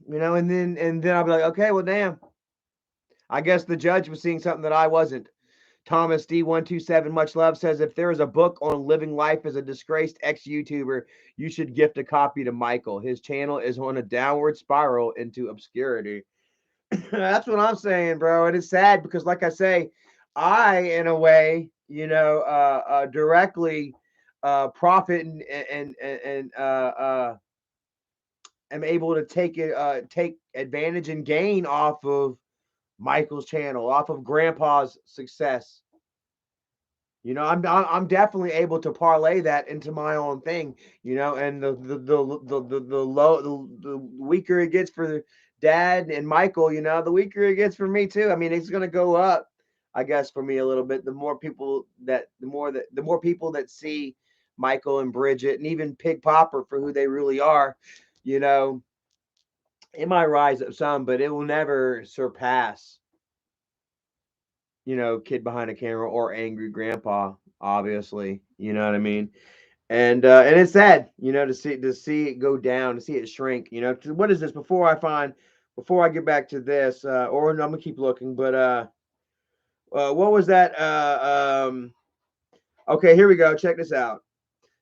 You know, and then I'll be like, okay, well, damn. I guess the judge was seeing something that I wasn't. Thomas D127, much love, says if there is a book on living life as a disgraced ex-YouTuber, you should gift a copy to Michael. His channel is on a downward spiral into obscurity. That's what I'm saying, bro. It is sad because, like I say, I, in a way, you know, directly profit and am able to take advantage and gain off of Michael's channel, off of Grandpa's success. You know, I'm definitely able to parlay that into my own thing. You know, and the weaker it gets for Dad and Michael, you know, the weaker it gets for me too. I mean, it's gonna go up, I guess, for me a little bit. The more people that see Michael and Bridget and even Pig Popper for who they really are, you know, it might rise up some, but it will never surpass, you know, Kid Behind a Camera or Angry Grandpa, obviously. You know what I mean? And it's sad, you know, to see it go down, to see it shrink. You know, what is this? Before I get back to this, or no, I'm gonna keep looking. But what was that? Okay, here we go. Check this out.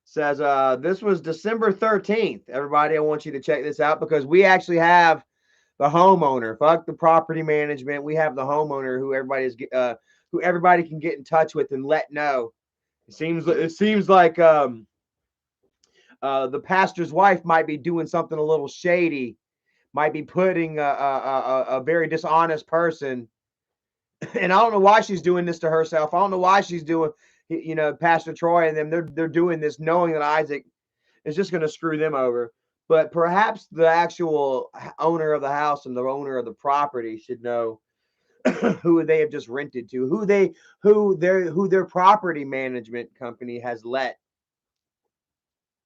Says this was December 13th. Everybody, I want you to check this out because we actually have the homeowner. Fuck the property management. We have the homeowner who everybody can get in touch with and let know. It seems like the pastor's wife might be doing something a little shady, might be putting a very dishonest person. And I don't know why she's doing this to herself. I don't know why she's doing, you know, Pastor Troy and them. They're doing this knowing that Isaac is just going to screw them over. But perhaps the actual owner of the house and the owner of the property should know who they have just rented to, who their property management company has let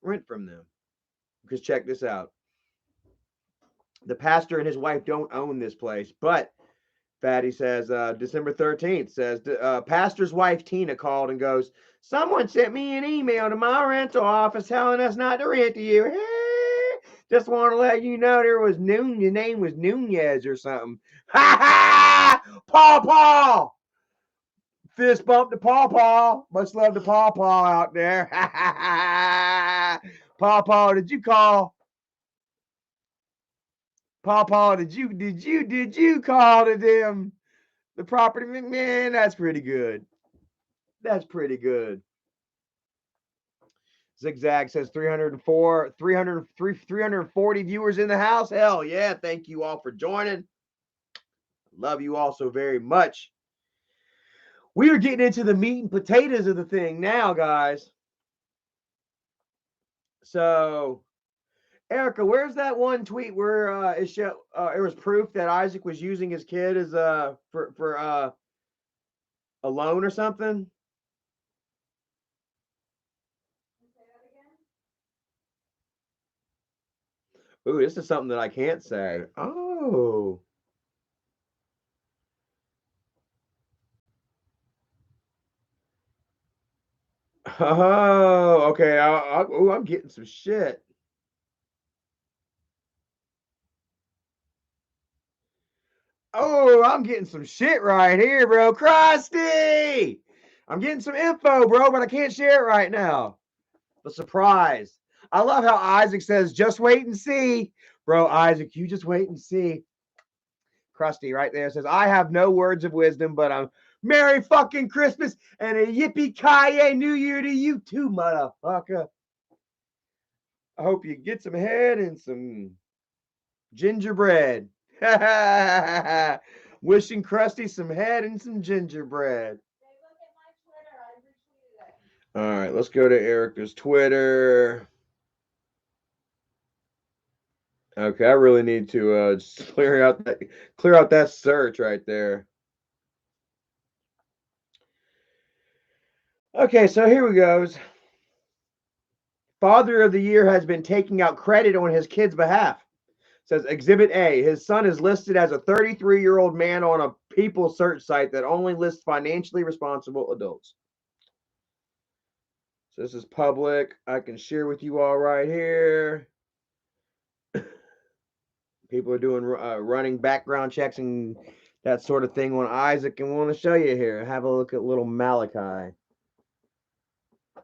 rent from them. Because check this out. The pastor and his wife don't own this place, but Fatty says December 13th says pastor's wife Tina called and goes, someone sent me an email to my rental office telling us not to rent to you. Hey, just want to let you know your name was Nunez or something. Ha ha! Paw. Fist bump to Paw. Much love to Paw out there. Ha ha ha! Paw, did you call? Paw, did you call to them? The property man, that's pretty good. That's pretty good. Zigzag says 340 viewers in the house. Hell yeah. Thank you all for joining. Love you all so very much. We are getting into the meat and potatoes of the thing now, guys. So, Erica, where's that one tweet where it was proof that Isaac was using his kid as for a loan or something? Ooh, this is something that I can't say. Oh. Oh, okay. I'm getting some shit. Oh, I'm getting some shit right here, bro. Krusty! I'm getting some info, bro, but I can't share it right now. The surprise. I love how Isaac says, just wait and see. Bro, Isaac, you just wait and see. Krusty right there says, I have no words of wisdom, but I'm Merry fucking Christmas and a yippee-ki-yay New Year to you too, motherfucker. I hope you get some head and some gingerbread. Wishing Krusty some head and some gingerbread. All right, let's go to Erica's Twitter. Okay, I really need to just clear out that search right there. Okay, so here we goes. Father of the Year has been taking out credit on his kid's behalf. Says Exhibit A. His son is listed as a 33-year-old man on a people search site that only lists financially responsible adults. So this is public. I can share with you all right here. People are doing running background checks and that sort of thing on Isaac, and want to show you here. Have a look at little Malachi.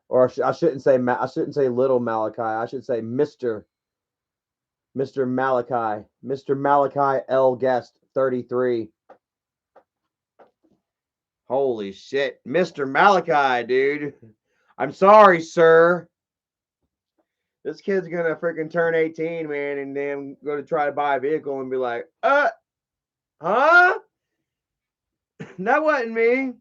Or I shouldn't say little Malachi. I should say Mr. Malachi. Mr. Malachi L. Guest 33. Holy shit. Mr. Malachi, dude. I'm sorry, sir. This kid's gonna freaking turn 18, man, and then go to try to buy a vehicle and be like, huh? That wasn't me.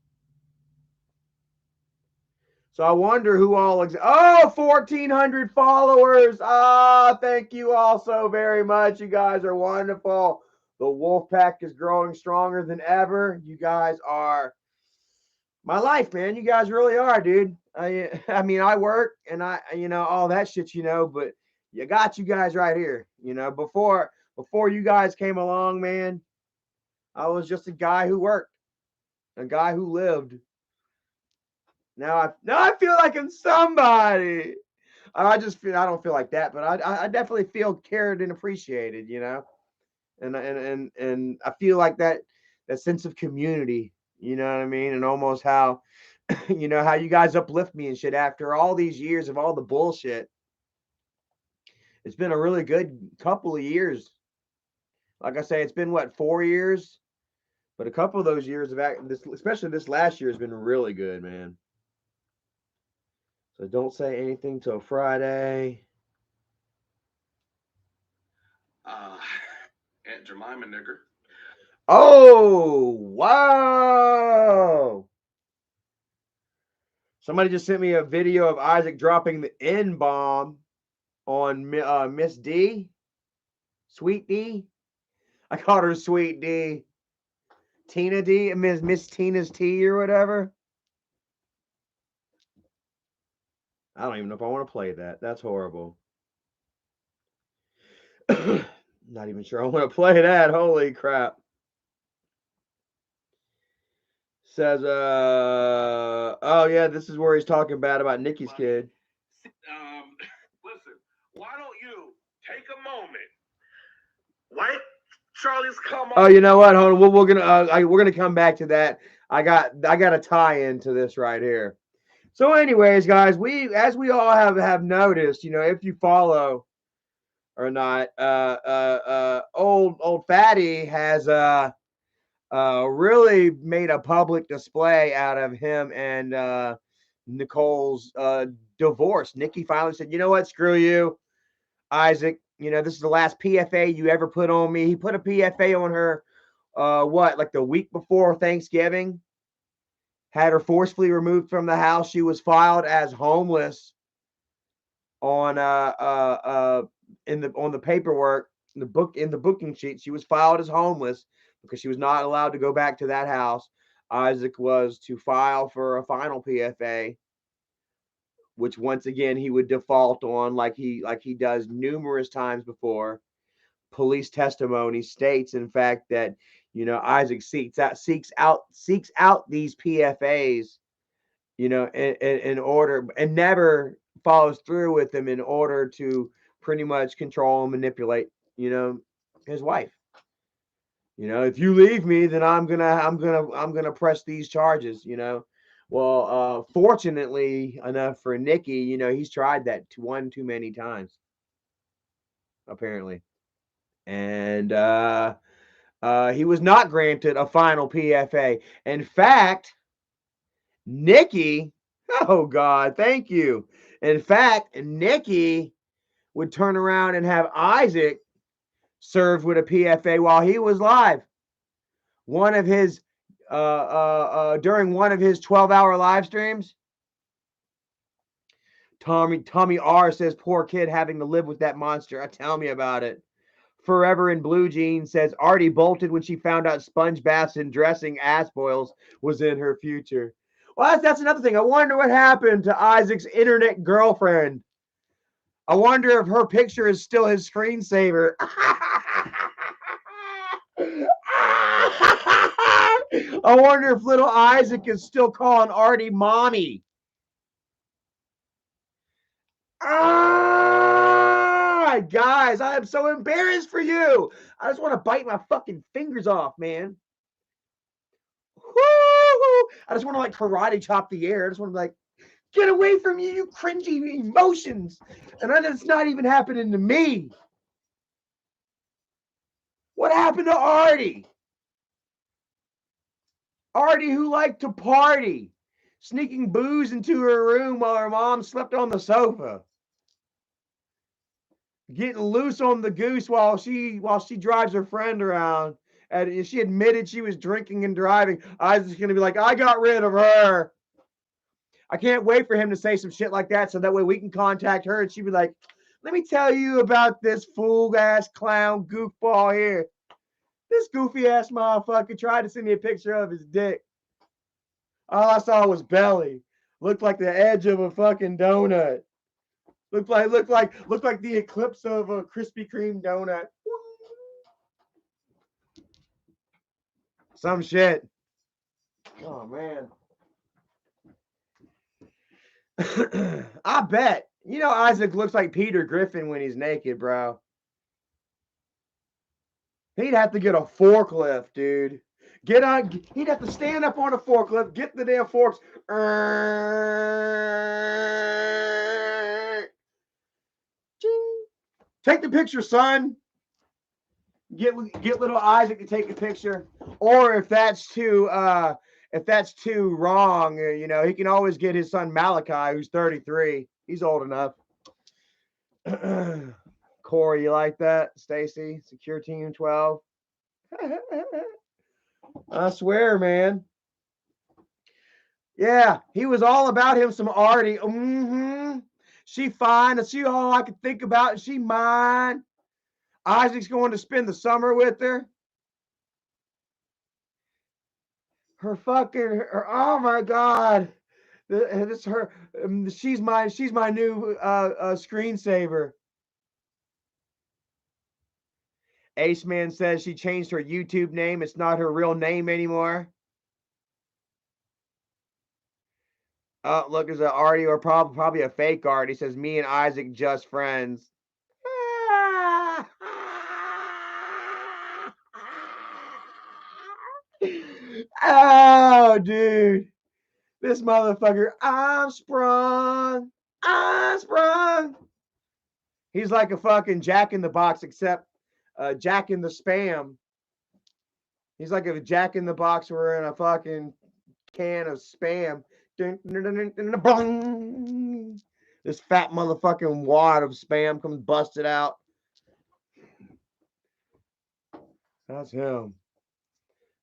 So I wonder who all 1,400 followers. Thank you all so very much. You guys are wonderful. The wolf pack is growing stronger than ever. You guys are my life, man. You guys really are, dude. I mean, I work and all that shit, but you got you guys right here. Before you guys came along, man, I was just a guy who worked, a guy who lived. Now I feel like I'm somebody. I don't feel like that, but I definitely feel cared and appreciated, and I feel like that sense of community, you know what I mean, and almost how how you guys uplift me and shit after all these years of all the bullshit. It's been a really good couple of years. Like I say, it's been 4 years, but a couple of those years especially this last year, has been really good, man. So don't say anything till Friday. Aunt Jemima nigger. Oh, wow. Somebody just sent me a video of Isaac dropping the N-bomb on Miss D. Sweet D. I called her Sweet D. Tina D. Miss Tina's T or whatever. I don't even know if I want to play that. That's horrible. Not even sure I want to play that. Holy crap. Says, oh yeah, this is where he's talking bad about Nikki's kid. Listen, why don't you take a moment? White Charlie's come on. Oh, you know what? Hold on. We're gonna come back to that. I got a tie into this right here. So, anyways, guys, as we all have noticed, if you follow or not, old Fatty has really made a public display out of him and Nicole's divorce. Nikki finally said, "You know what? Screw you, Isaac. This is the last PFA you ever put on me." He put a PFA on her, like the week before Thanksgiving. Had her forcefully removed from the house. She was filed as homeless on the paperwork, in the booking sheet. She was filed as homeless because she was not allowed to go back to that house. Isaac was to file for a final PFA, which once again he would default on, like he does numerous times before. Police testimony states, in fact, that Isaac seeks out these PFAs, in order, and never follows through with them in order to pretty much control and manipulate, his wife. If you leave me, then I'm gonna press these charges. Well, fortunately enough for Nikki, he's tried that one too many times, apparently, and he was not granted a final PFA. In fact, Nikki, oh God, thank you. In fact, Nikki would turn around and have Isaac served with a PFA while he was live. One of his during one of his 12-hour live streams, Tommy R says, "Poor kid having to live with that monster. Tell me about it." Forever in Blue Jeans says, "Artie bolted when she found out sponge baths and dressing ass boils was in her future." Well, that's another thing. I wonder what happened to Isaac's internet girlfriend. I wonder if her picture is still his screensaver. I wonder if little Isaac is still calling Artie mommy. Ah, guys, I am so embarrassed for you. I just want to bite my fucking fingers off, man. Woo! I just want to like karate chop the air. I just want to be like, get away from you, you cringy emotions. And then it's not even happening to me. What happened to Artie? Artie, who liked to party, sneaking booze into her room while her mom slept on the sofa, getting loose on the goose while she drives her friend around. And she admitted she was drinking and driving. I was just gonna be like, I got rid of her. I can't wait for him to say some shit like that so that way we can contact her and she'd be like, let me tell you about this fool ass clown goofball here. This goofy ass motherfucker tried to send me a picture of his dick. All I saw was belly. Looked like the edge of a fucking donut. Looked like the eclipse of a Krispy Kreme donut. Some shit. Oh man. I bet. You know Isaac looks like Peter Griffin when he's naked, bro. He'd have to get a forklift, dude. He'd have to stand up on a forklift, get the damn forks. Take the picture, son. Get little Isaac to take the picture. Or if that's too wrong, you know, he can always get his son Malachi, who's 33. He's old enough. Corey, you like that? Stacy, Secure Team 12. I swear, man. Yeah, he was all about him some Artie. She fine. That's all I could think about. She mine. Isaac's going to spend the summer with her. Oh my God. This her. She's my new screensaver. Ace Man says she changed her YouTube name. It's not her real name anymore. Look, there's an Artie or probably a fake Artie. He says me and Isaac just friends. Oh, dude. This motherfucker. I'm sprung. I'm sprung. He's like a fucking Jack in the Box, except Jack in the Spam. He's like a Jack in the Box were in a fucking can of spam. This fat motherfucking wad of spam comes busted out. That's him.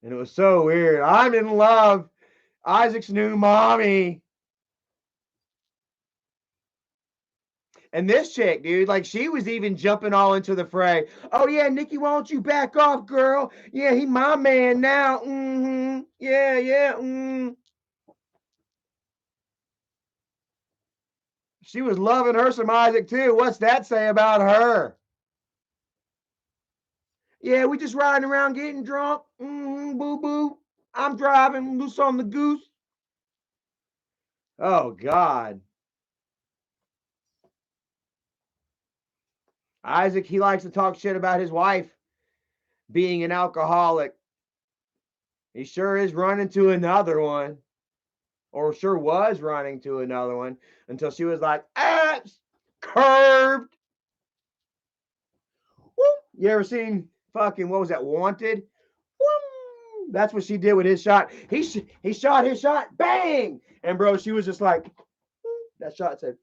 And it was so weird. I'm in love. Isaac's new mommy. And this chick, dude, like she was even jumping all into the fray. Oh yeah, Nikki, why don't you back off, girl? Yeah, he my man now. Yeah, yeah. She was loving her some Isaac too. What's that say about her? Yeah, we just riding around getting drunk. Boo boo. I'm driving loose on the goose. Oh God. Isaac, he likes to talk shit about his wife being an alcoholic. He sure is running to another one. Or sure was running to another one until she was like, curved. Woo. You ever seen fucking, what was that, Wanted? Woo. That's what she did with his shot. He shot his shot, bang! And bro, she was just like, that shot said,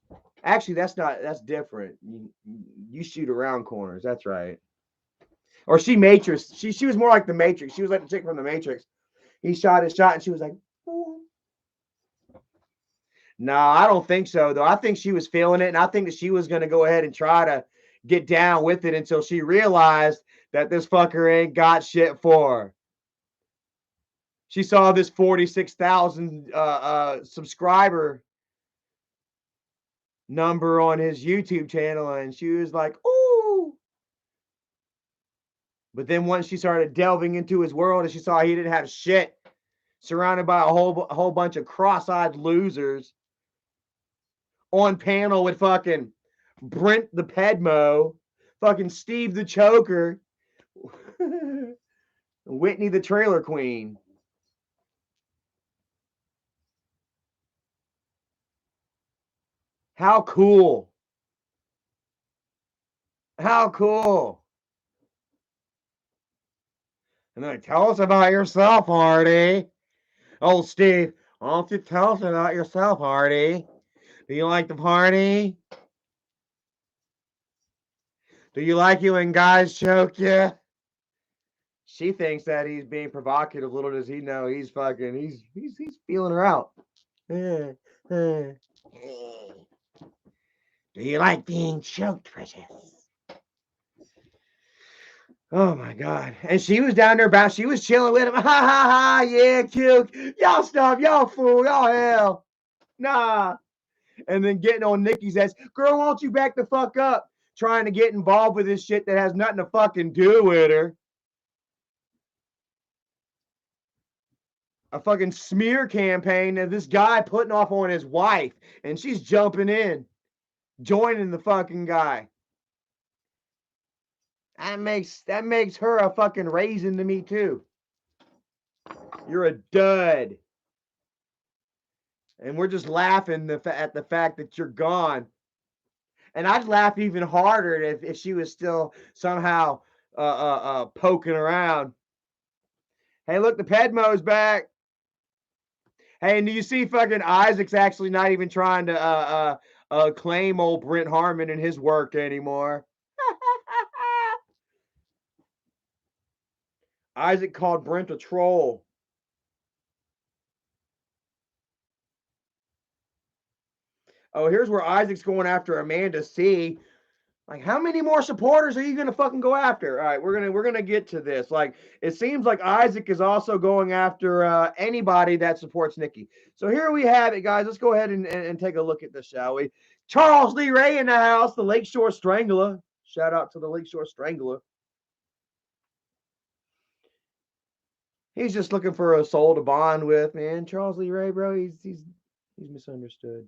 woo. Actually, that's different. You shoot around corners, that's right. Or she Matrix. She was more like the Matrix. She was like the chick from the Matrix. He shot his shot and she was like, ooh. No, I don't think so, though. I think she was feeling it, and I think that she was going to go ahead and try to get down with it until she realized that this fucker ain't got shit for her. She saw this 46,000 subscriber number on his YouTube channel, and she was like, ooh. But then once she started delving into his world and she saw he didn't have shit, surrounded by a whole bunch of cross-eyed losers on panel with fucking Brent the Pedmo, fucking Steve the Choker, Whitney the Trailer Queen. How cool. How cool. And then tell us about yourself, Hardy. Oh, Steve, why don't you tell us about yourself, Hardy? Do you like the party? Do you like it when guys choke you? She thinks that he's being provocative. Little does he know he's feeling her out. Do you like being choked, precious? Oh my God. And she was down there she was chilling with him. Ha ha ha, yeah, cute. Y'all stop, y'all fool, y'all hell. Nah. And then getting on Nikki's ass. Girl, why don't you back the fuck up? Trying to get involved with this shit that has nothing to fucking do with her. A fucking smear campaign of this guy putting off on his wife. And she's jumping in. Joining the fucking guy. That makes her a fucking raisin to me too. You're a dud. And we're just laughing at the fact that you're gone. And I'd laugh even harder if she was still somehow poking around. Hey, look, the Pedmo's back. Hey, and do you see fucking Isaac's actually not even trying to claim old Brent Harmon and his work anymore? Isaac called Brent a troll. Oh, here's where Isaac's going after Amanda C. Like, how many more supporters are you gonna fucking go after? All right, we're gonna get to this. Like, it seems like Isaac is also going after anybody that supports Nikki. So here we have it, guys. Let's go ahead and take a look at this, shall we? Charles Lee Ray in the house, the Lakeshore Strangler. Shout out to the Lakeshore Strangler. He's just looking for a soul to bond with, man. Charles Lee Ray, bro, he's misunderstood.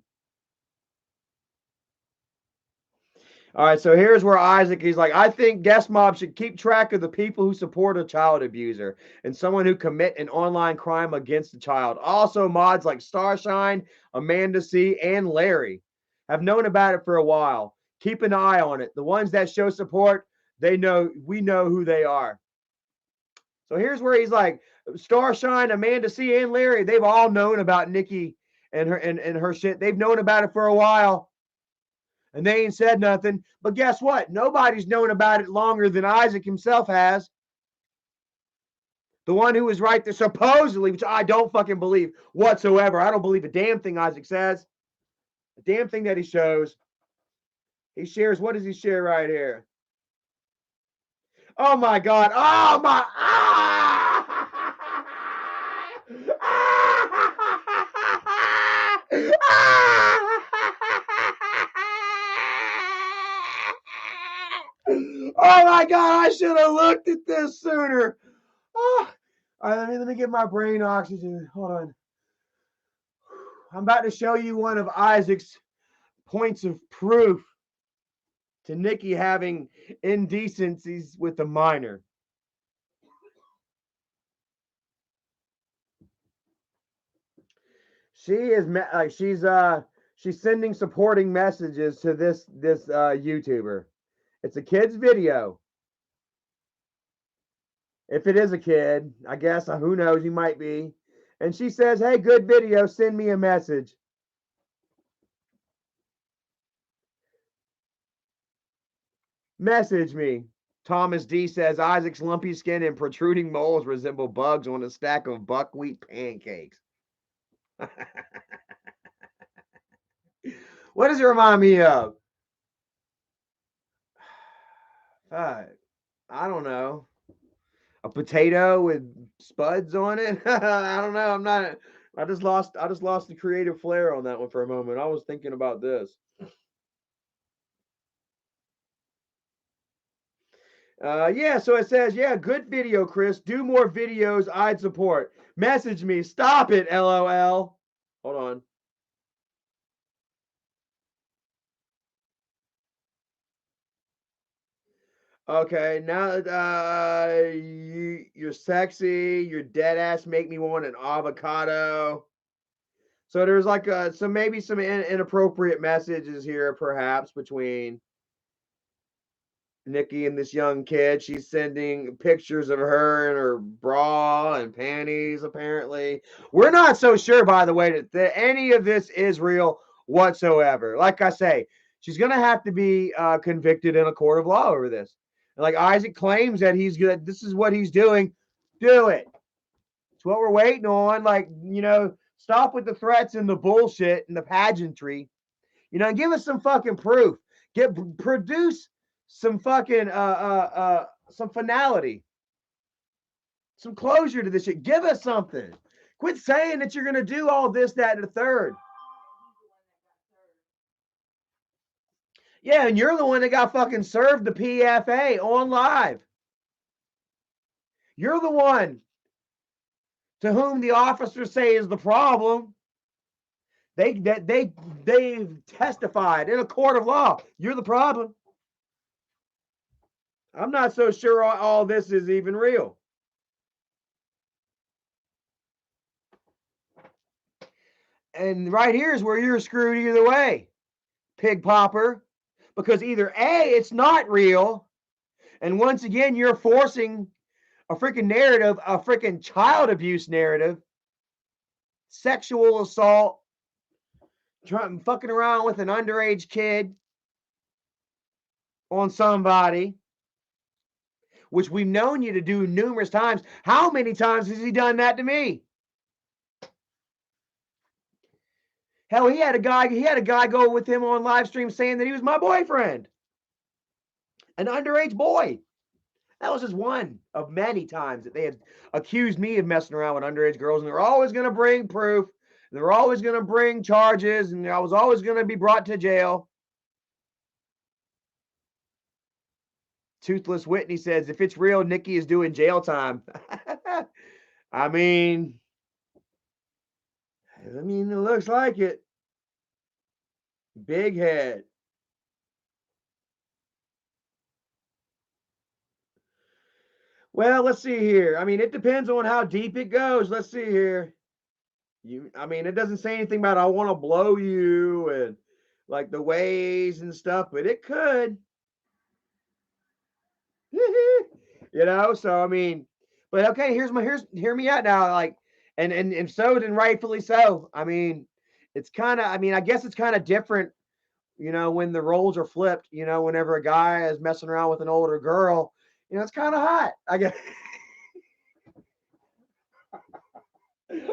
All right, so here's where Isaac, he's like, I think Guestmob should keep track of the people who support a child abuser and someone who commit an online crime against the child. Also, mods like Starshine, Amanda C, and Larry have known about it for a while. Keep an eye on it. The ones that show support, we know who they are. So here's where he's like, Starshine, Amanda C, and Larry, they've all known about Nikki and her shit. They've known about it for a while. And they ain't said nothing. But guess what? Nobody's known about it longer than Isaac himself has. The one who was right there, supposedly, which I don't fucking believe whatsoever. I don't believe a damn thing Isaac says. A damn thing that he shows. He shares, what does he share right here? Oh my God. Oh my. Oh my God, I should have looked at this sooner. Oh. All right, let me get my brain oxygen. Hold on. I'm about to show you one of Isaac's points of proof to Nikki having indecencies with a minor. She is she's sending supporting messages to this YouTuber. It's a kid's video. If it is a kid, I guess, who knows, he might be. And she says, hey, good video, send me a message. Message me. Thomas D says, Isaac's lumpy skin and protruding moles resemble bugs on a stack of buckwheat pancakes. What does it remind me of? I don't know. A potato with spuds on it. I don't know. I just lost the creative flair on that one for a moment. I was thinking about this. Yeah, so it says, yeah, good video, Chris. Do more videos. I'd support. Message me. Stop it, LOL. Hold on. Okay, now you're sexy. You're dead ass. Make me want an avocado. So there's like maybe some inappropriate messages here, perhaps between Nikki and this young kid. She's sending pictures of her in her bra and panties, apparently. We're not so sure, by the way, that any of this is real whatsoever. Like I say, she's going to have to be convicted in a court of law over this. And like Isaac claims that he's good, this is what he's doing. Do it. It's what we're waiting on. Like, stop with the threats and the bullshit and the pageantry. And give us some fucking proof. Produce some fucking some finality, some closure to this shit. Give us something. Quit saying that you're gonna do all this, that, and the third. Yeah, and you're the one that got fucking served the PFA on live. You're the one to whom the officers say is the problem. They've testified in a court of law. You're the problem. I'm not so sure all this is even real. And right here is where you're screwed either way, pig popper, because either A, it's not real, and once again, you're forcing a freaking narrative, a freaking child abuse narrative, sexual assault, fucking around with an underage kid on somebody, which we've known you to do numerous times. How many times has he done that to me? Hell, he had a guy go with him on live stream saying that he was my boyfriend. An underage boy. That was just one of many times that they had accused me of messing around with underage girls, and they're always going to bring proof. They're always going to bring charges, and I was always going to be brought to jail. Toothless Whitney says, if it's real, Nikki is doing jail time. I mean, it looks like it. Big head. Well, let's see here. I mean, it depends on how deep it goes. Let's see here. It doesn't say anything about I want to blow you and like the ways and stuff, but it could. So but okay, hear me out now. Like, and so and rightfully so. It's kind of, I guess it's kind of different, when the roles are flipped, whenever a guy is messing around with an older girl, it's kind of hot, I guess.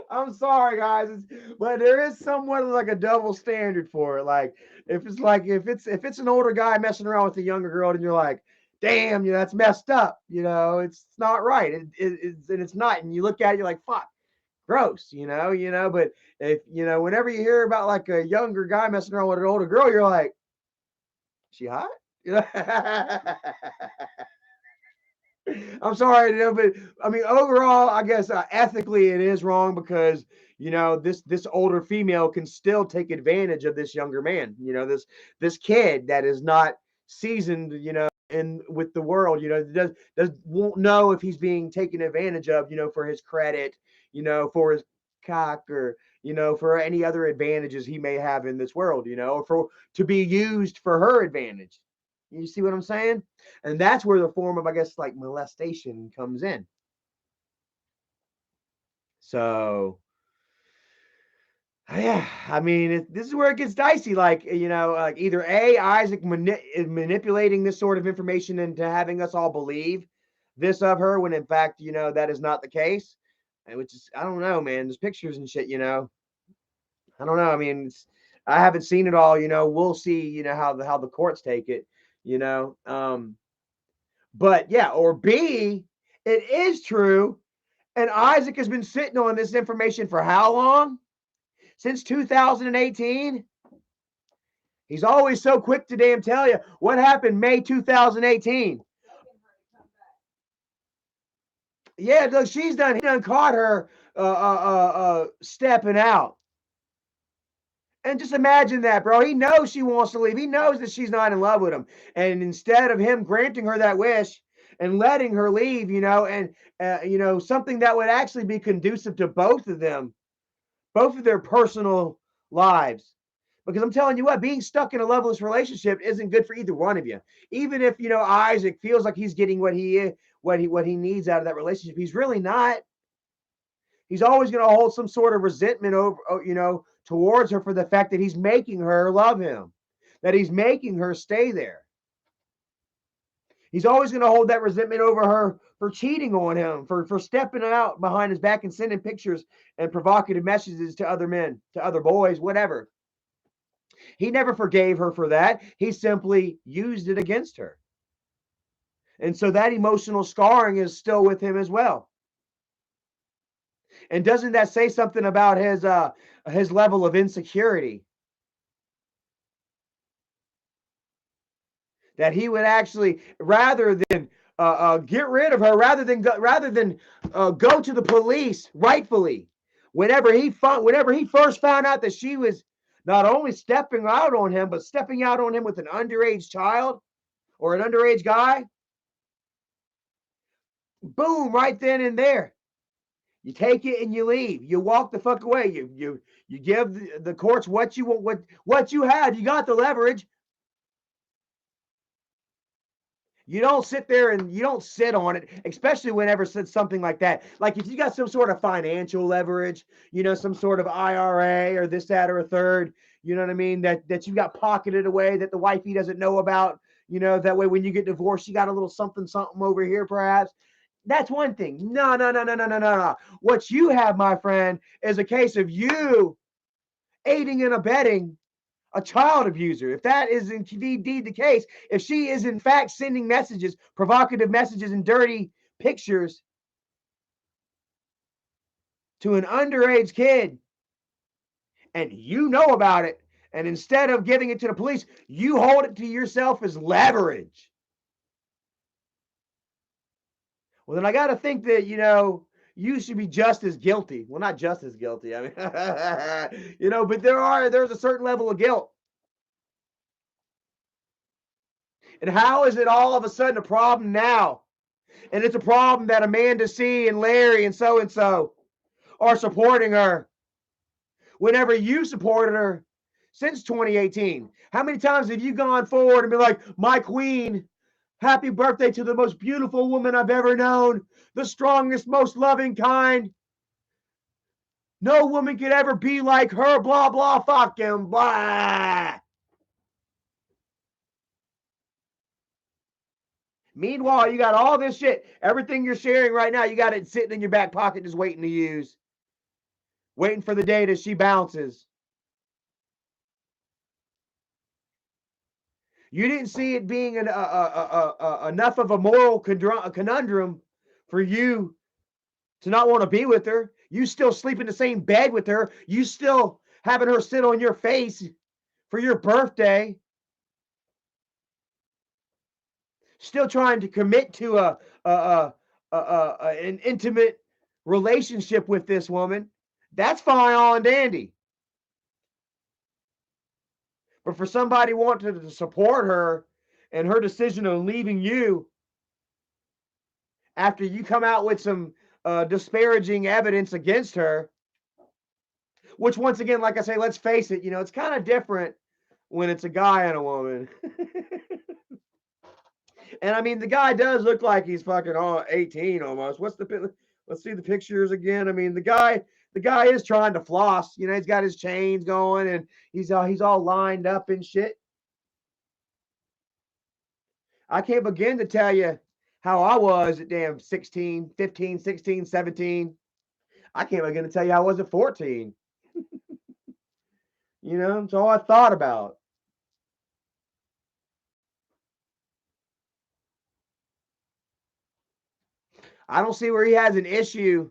I'm sorry, guys, but there is somewhat of like a double standard for it. Like, if it's an older guy messing around with a younger girl, and you're like, damn, that's messed up. It's not right. It's not. And you look at it, you're like, fuck, gross. But if whenever you hear about like a younger guy messing around with an older girl, you're like, she hot? I'm sorry, but overall, I guess ethically it is wrong because this older female can still take advantage of this younger man. This kid that is not seasoned, in with the world, won't know if he's being taken advantage of, for his credit, for his cock, or for any other advantages he may have in this world, or to be used for her advantage. You see what I'm saying? And that's where the form of, I guess, like molestation comes in. So, yeah, this is where it gets dicey. Like, like either A, Isaac is manipulating this sort of information into having us all believe this of her, when in fact, that is not the case. Which is, I don't know, man. There's pictures and shit, I don't know. I haven't seen it all, we'll see, how the courts take it, but yeah, or B, it is true. And Isaac has been sitting on this information for how long? Since 2018. He's always so quick to damn tell you what happened May 2018. Yeah, look, he done caught her stepping out. And just imagine that, bro. He knows she wants to leave. He knows that she's not in love with him. And instead of him granting her that wish and letting her leave, and something that would actually be conducive to both of them, both of their personal lives. Because I'm telling you what, being stuck in a loveless relationship isn't good for either one of you. Even if Isaac feels like he's getting what he needs out of that relationship, he's really not. He's always going to hold some sort of resentment towards her for the fact that he's making her love him, that he's making her stay there. He's always going to hold that resentment over her for cheating on him, for stepping out behind his back and sending pictures and provocative messages to other men, to other boys, whatever. He never forgave her for that. He simply used it against her. And so that emotional scarring is still with him as well. And doesn't that say something about his level of insecurity? That he would actually, rather than get rid of her, rather than go to the police rightfully, whenever he first found out that she was not only stepping out on him, but stepping out on him with an underage child or an underage guy, boom, right then and there. You take it and you leave. You walk the fuck away. You give the courts what you want, what you have. You got the leverage. You don't sit there and you don't sit on it, especially whenever it's something like that. Like if you got some sort of financial leverage, some sort of IRA or this, that, or a third, you know what I mean? That you got pocketed away that the wifey doesn't know about. That way when you get divorced, you got a little something over here, perhaps. That's one thing. No. What you have, my friend, is a case of you aiding and abetting a child abuser. If that is indeed the case, if she is in fact sending messages, provocative messages and dirty pictures to an underage kid, and you know about it, and instead of giving it to the police, you hold it to yourself as leverage. Well, then I got to think that, you should be just as guilty. Well, not just as guilty. I mean, but there's a certain level of guilt. And how is it all of a sudden a problem now? And it's a problem that Amanda C. and Larry and so are supporting her. Whenever you supported her since 2018, how many times have you gone forward and been like, my queen, happy birthday to the most beautiful woman I've ever known, the strongest, most loving kind. No woman could ever be like her, blah, blah, fucking blah. Meanwhile, you got all this shit. Everything you're sharing right now, you got it sitting in your back pocket just waiting to use. Waiting for the day that she bounces. You didn't see it being enough of a moral conundrum for you to not want to be with her. You still sleep in the same bed with her. You still having her sit on your face for your birthday. Still trying to commit to an intimate relationship with this woman. That's fine, all and dandy. But for somebody wanting to support her and her decision of leaving you after you come out with some disparaging evidence against her, which once again, like I say, let's face it, it's kind of different when it's a guy and a woman. And I mean, the guy does look like he's fucking 18 almost. Let's see the pictures again. I mean, the guy is trying to floss. He's got his chains going and he's all lined up and shit. I can't begin to tell you how I was at damn 16, 15, 16, 17. I can't begin to tell you how I was at 14. It's all I thought about. I don't see where he has an issue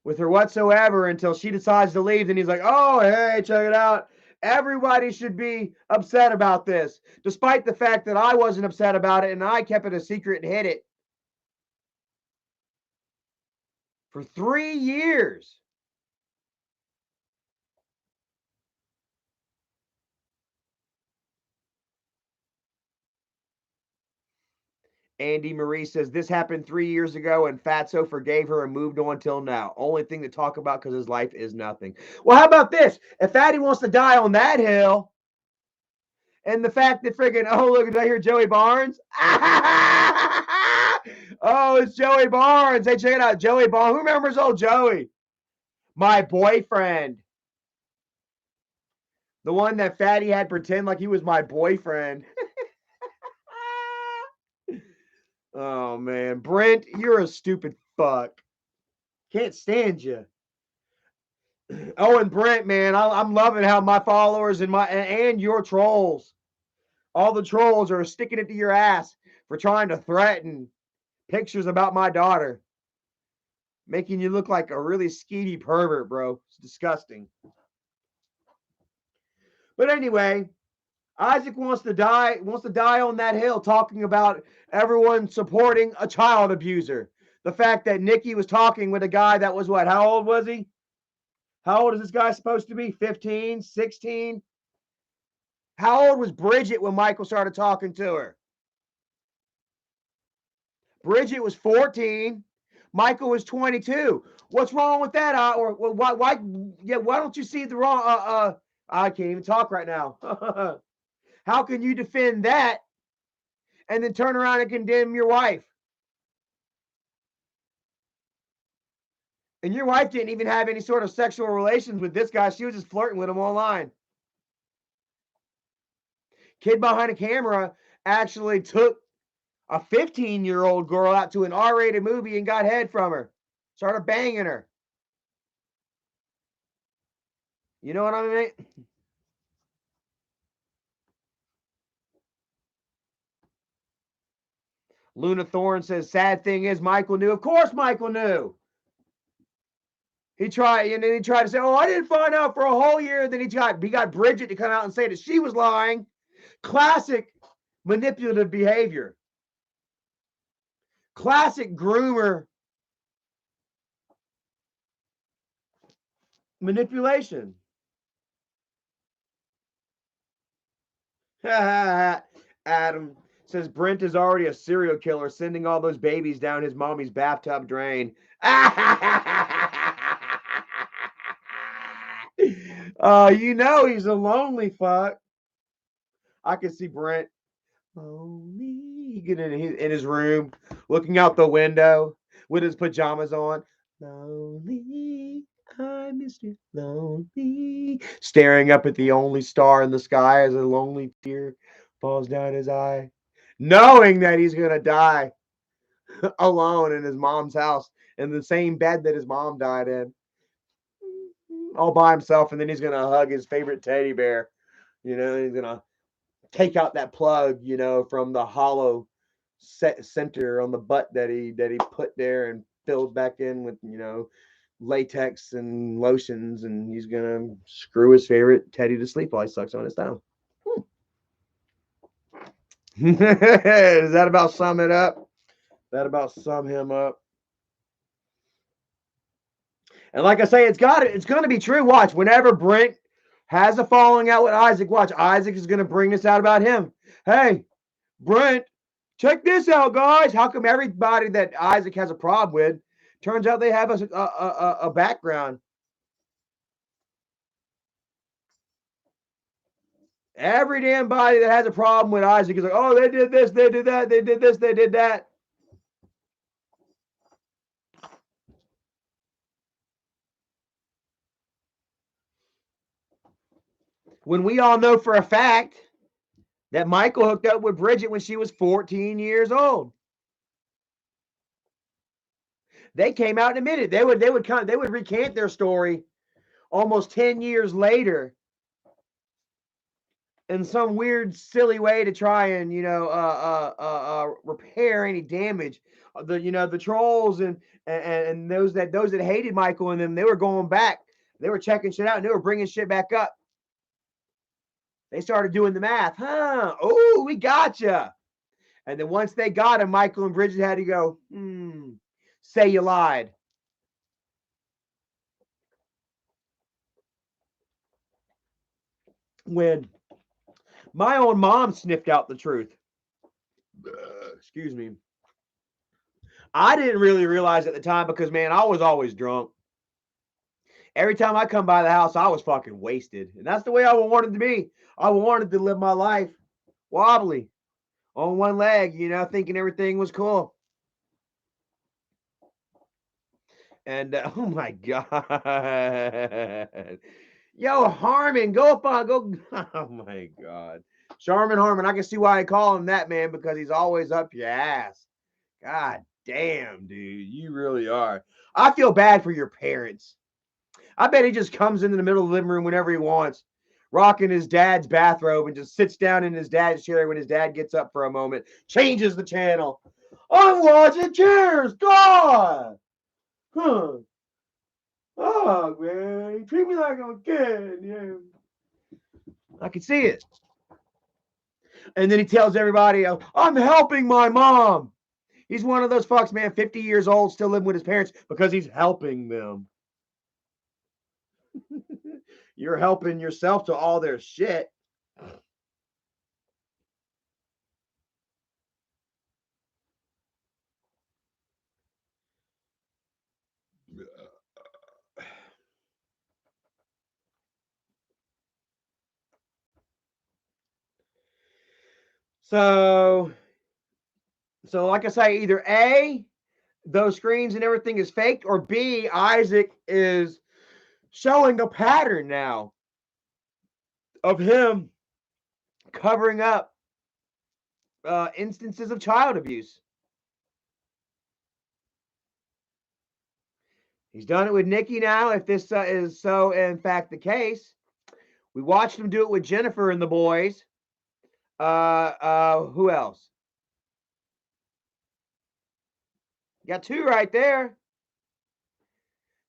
with her whatsoever until she decides to leave. Then he's like, oh, hey, check it out. Everybody should be upset about this, despite the fact that I wasn't upset about it and I kept it a secret and hid it. For 3 years. Andy Marie says this happened 3 years ago and Fatso forgave her and moved on till now. Only thing to talk about because his life is nothing. Well, how about this? If Fatty wants to die on that hill, and the fact that friggin', oh, look, did I hear Joey Barnes? Oh, it's Joey Barnes. Hey, check it out. Joey Barnes. Who remembers old Joey? My boyfriend. The one that Fatty had pretend like he was my boyfriend. Oh, man. Brent, you're a stupid fuck. Can't stand you. Oh, and Brent, man, I'm loving how my followers and your trolls, all the trolls are sticking it to your ass for trying to threaten pictures about my daughter, making you look like a really skeety pervert, bro. It's disgusting. But anyway, Isaac wants to die on that hill talking about everyone supporting a child abuser. The fact that Nikki was talking with a guy that was what? How old was he? How old is this guy supposed to be? 15, 16? How old was Bridget when Michael started talking to her? Bridget was 14. Michael was 22. What's wrong with that? Or why? Yeah, why don't you see the wrong? I can't even talk right now. How can you defend that and then turn around and condemn your wife? And your wife didn't even have any sort of sexual relations with this guy. She was just flirting with him online. Kid behind a camera actually took a 15-year-old girl out to an R-rated movie and got head from her. Started banging her. You know what I mean? Luna Thorne says, sad thing is Michael knew. Of course Michael knew. He tried to say, oh, I didn't find out for a whole year. Then he got Bridget to come out and say that she was lying. Classic manipulative behavior. Classic groomer manipulation. Adam says Brent is already a serial killer, sending all those babies down his mommy's bathtub drain. You know he's a lonely fuck. I can see Brent lonely getting in his room, looking out the window with his pajamas on. Lonely, I miss you. Lonely, staring up at the only star in the sky as a lonely tear falls down his eye, knowing that he's gonna die alone in his mom's house in the same bed that his mom died in, all by himself, and then he's gonna hug his favorite teddy bear. You know, he's gonna take out that plug, you know, from the hollow center on the butt that he put there and filled back in with, you know, latex and lotions, and he's gonna screw his favorite teddy to sleep while he sucks on his thumb. Does that about sum it up? That about sum him up? And like I say, it's going to be true. Watch, whenever Brent has a falling out with Isaac, watch, Isaac is going to bring this out about him. Hey, Brent, check this out, guys. How come everybody that Isaac has a problem with, turns out they have a background? Every damn body that has a problem with Isaac is like, oh, they did this, they did that, they did this, they did that. When we all know for a fact that Michael hooked up with Bridget when she was 14 years old. They came out and admitted they would recant their story almost 10 years later in some weird, silly way to try and, you know, repair any damage. The trolls and those that hated Michael and them, they were going back. They were checking shit out and they were bringing shit back up. They started doing the math. Oh, we gotcha. And then once they got him, Michael and Bridget had to go, say you lied. when my own mom sniffed out the truth. Excuse me. I didn't really realize at the time because, man, I was always drunk. Every time I come by the house, I was fucking wasted. And that's the way I wanted to be. I wanted to live my life wobbly on one leg, you know, thinking everything was cool. And oh my God. Yo, Harmon, go up on, go. Oh my God. Charmin Harmon, I can see why I call him that, man, because he's always up your ass. God damn, dude. You really are. I feel bad for your parents. I bet he just comes into the middle of the living room whenever he wants, rocking his dad's bathrobe, and just sits down in his dad's chair when his dad gets up for a moment, changes the channel. I'm watching Cheers. God. Huh. Oh, man. You treat me like I'm a kid. Yeah. I can see it. And then he tells everybody, I'm helping my mom. He's one of those fucks, man, 50 years old, still living with his parents because he's helping them. You're helping yourself to all their shit. So like I say, either A, those screens and everything is faked, or B, Isaac is showing a pattern now of him covering up instances of child abuse. He's done it with Nikki now. If this is so, in fact, the case, we watched him do it with Jennifer and the boys. Who else? You got two right there.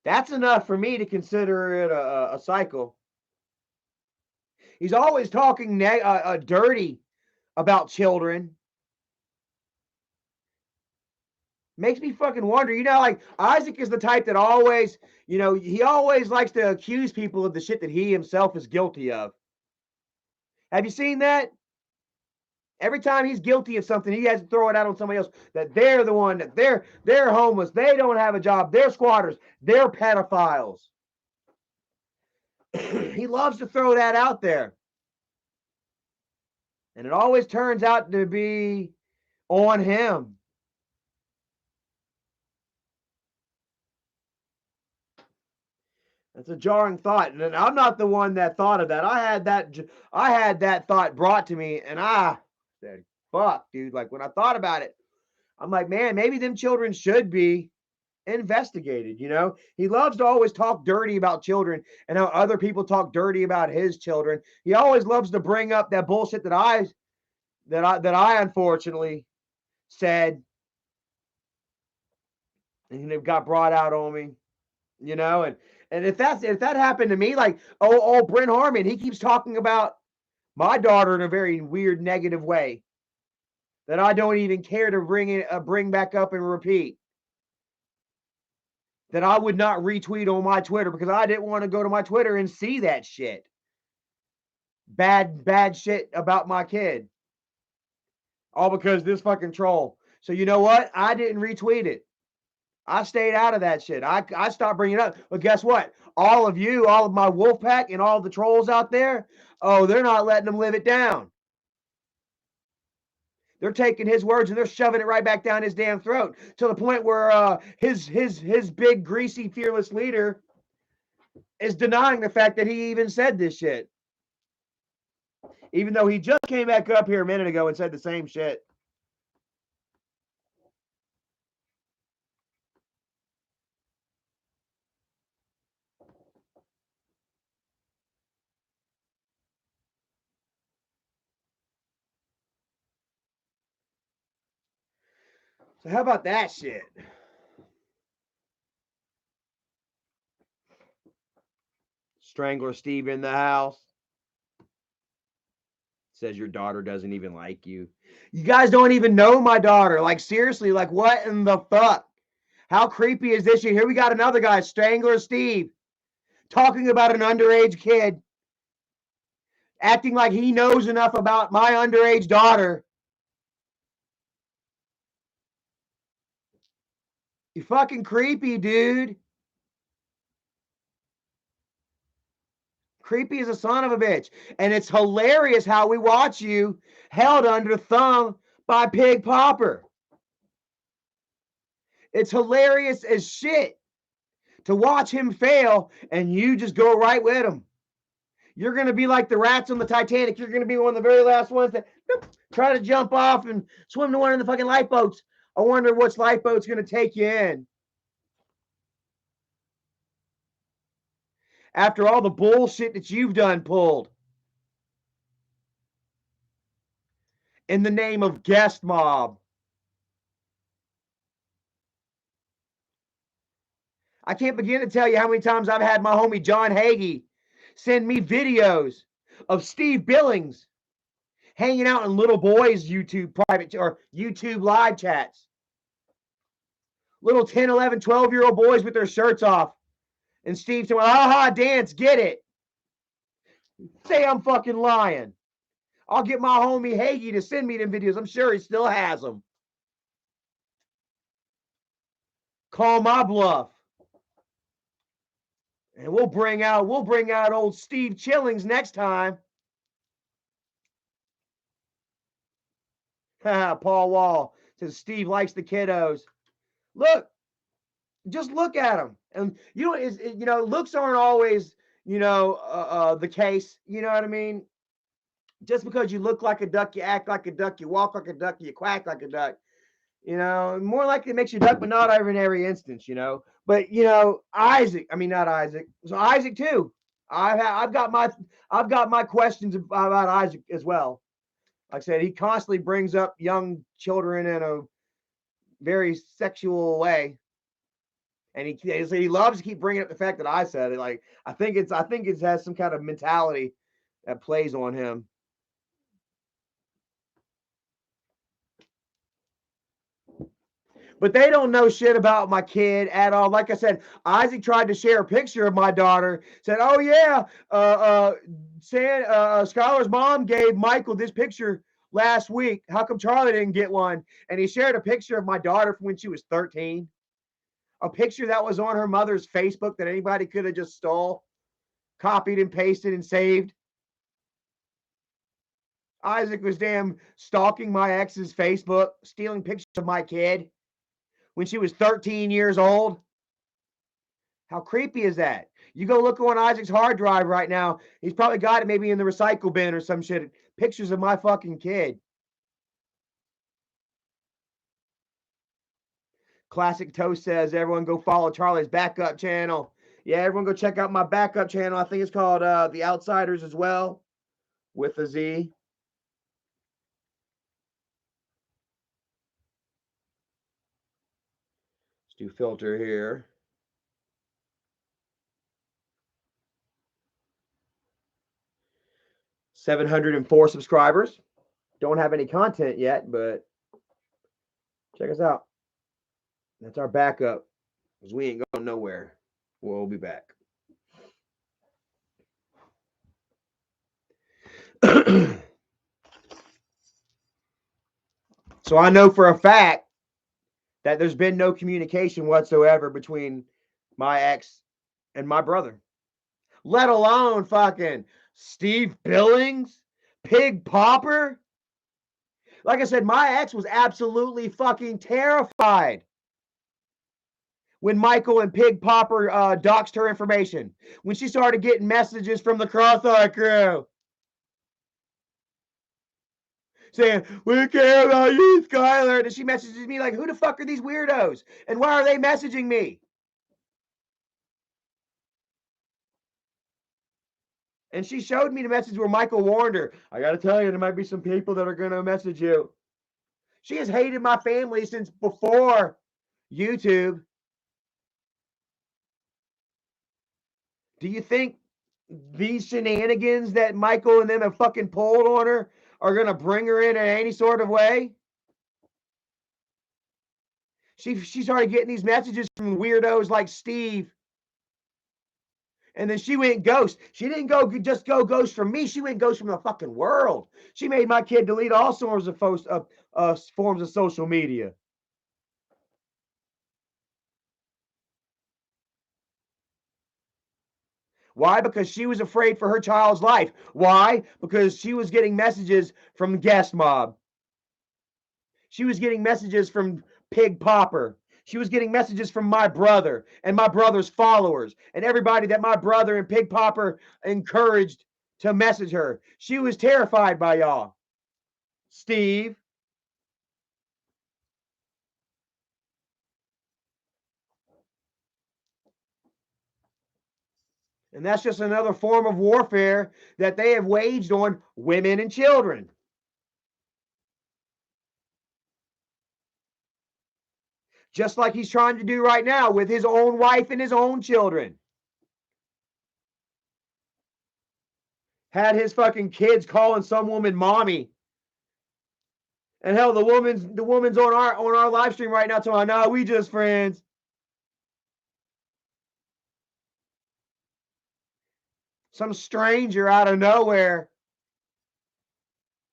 That's enough for me to consider it a cycle. He's always talking dirty about children. Makes me fucking wonder. You know, like Isaac is the type that always, you know, he always likes to accuse people of the shit that he himself is guilty of. Have you seen that? Every time he's guilty of something, he has to throw it out on somebody else. That they're the one, that they're homeless, they don't have a job, they're squatters, they're pedophiles. He loves to throw that out there. And it always turns out to be on him. That's a jarring thought, and I'm not the one that thought of that. I had that thought brought to me, and I said, "Fuck, dude!" Like when I thought about it, I'm like, "Man, maybe them children should be investigated." You know, he loves to always talk dirty about children and how other people talk dirty about his children. He always loves to bring up that bullshit that I unfortunately said, and it got brought out on me. You know, and if that happened to me, like Brent Harmon, he keeps talking about my daughter in a very weird negative way that I don't even care to bring back up and repeat. That I would not retweet on my Twitter because I didn't want to go to my Twitter and see that shit. Bad shit about my kid. All because this fucking troll. So you know what? I didn't retweet it. I stayed out of that shit. I stopped bringing it up. But guess what? All of you, all of my wolf pack and all the trolls out there, oh, they're not letting them live it down. They're taking his words and they're shoving it right back down his damn throat to the point where his big, greasy, fearless leader is denying the fact that he even said this shit. Even though he just came back up here a minute ago and said the same shit. So how about that shit? Strangler Steve in the house. Says your daughter doesn't even like you. You guys don't even know my daughter. Like, seriously, like, what in the fuck? How creepy is this shit? Here we got another guy, Strangler Steve, talking about an underage kid. acting like he knows enough about my underage daughter. You fucking creepy, dude. Creepy as a son of a bitch. And it's hilarious how we watch you held under thumb by Pig Popper. It's hilarious as shit to watch him fail and you just go right with him. You're going to be like the rats on the Titanic. You're going to be one of the very last ones that try to jump off and swim to one of the fucking lifeboats. I wonder which lifeboat's going to take you in. After all the bullshit that you've done pulled in the name of Guestmob. I can't begin to tell you how many times I've had my homie John Hagee send me videos of Steve Billings hanging out in little boys' YouTube private or YouTube live chats. Little 10, 11, 12-year-old boys with their shirts off. And Steve saying, aha, dance, get it. Say I'm fucking lying. I'll get my homie Hagee to send me them videos. I'm sure he still has them. Call my bluff. And we'll bring out old Steve Chillings next time. Paul Wall says Steve likes the kiddos. Look, just look at him. And looks aren't always, the case. You know what I mean? Just because you look like a duck, you act like a duck, you walk like a duck, you quack like a duck. More likely it makes you duck, but not in every instance, But Isaac, not Isaac. So Isaac too. I've got my questions about Isaac as well. Like I said, he constantly brings up young children in a very sexual way, and he loves to keep bringing up the fact that I said it. Like I think it has some kind of mentality that plays on him. But they don't know shit about my kid at all. Like I said, Isaac tried to share a picture of my daughter. Said, "Oh yeah, Skylar's mom gave Michael this picture last week. How come Charlie didn't get one?" And he shared a picture of my daughter from when she was 13. A picture that was on her mother's Facebook that anybody could have just stole, copied and pasted and saved. Isaac was damn stalking my ex's Facebook, stealing pictures of my kid when she was 13 years old. How creepy is that? You go look on Isaac's hard drive right now. He's probably got it maybe in the recycle bin or some shit. Pictures of my fucking kid. Classic Toast says, everyone go follow Charlie's backup channel. Yeah, everyone go check out my backup channel. I think it's called The Outsiders as well, with a Z. Let's do filter here. 704 subscribers. Don't have any content yet, but check us out. That's our backup, because we ain't going nowhere. We'll be back. So I know for a fact that there's been no communication whatsoever between my ex and my brother, let alone fucking Steve Billings, Pig Popper. Like I said, my ex was absolutely fucking terrified when Michael and Pig Popper doxed her information, when she started getting messages from the Crossfire crew saying, "We care about you, Skylar." And she messages me like, "Who the fuck are these weirdos? And why are they messaging me?" And she showed me the message where Michael warned her, "I got to tell you, there might be some people that are going to message you." She has hated my family since before YouTube. Do you think these shenanigans that Michael and them have fucking pulled on her are going to bring her in any sort of way? She started getting these messages from weirdos like Steve And then she went ghost. She didn't just go ghost from me. She went ghost from the fucking world. She made my kid delete all forms of social media. Why? Because she was afraid for her child's life. Why? Because she was getting messages from Guestmob. She was getting messages from Pig Popper. She was getting messages from my brother and my brother's followers and everybody that my brother and Pig Popper encouraged to message her. She was terrified by y'all. Steve. And that's just another form of warfare that they have waged on women and children. Just like he's trying to do right now with his own wife and his own children. Had his fucking kids calling some woman mommy. And hell, the woman's on our live stream right now talking, nah, we just friends. Some stranger out of nowhere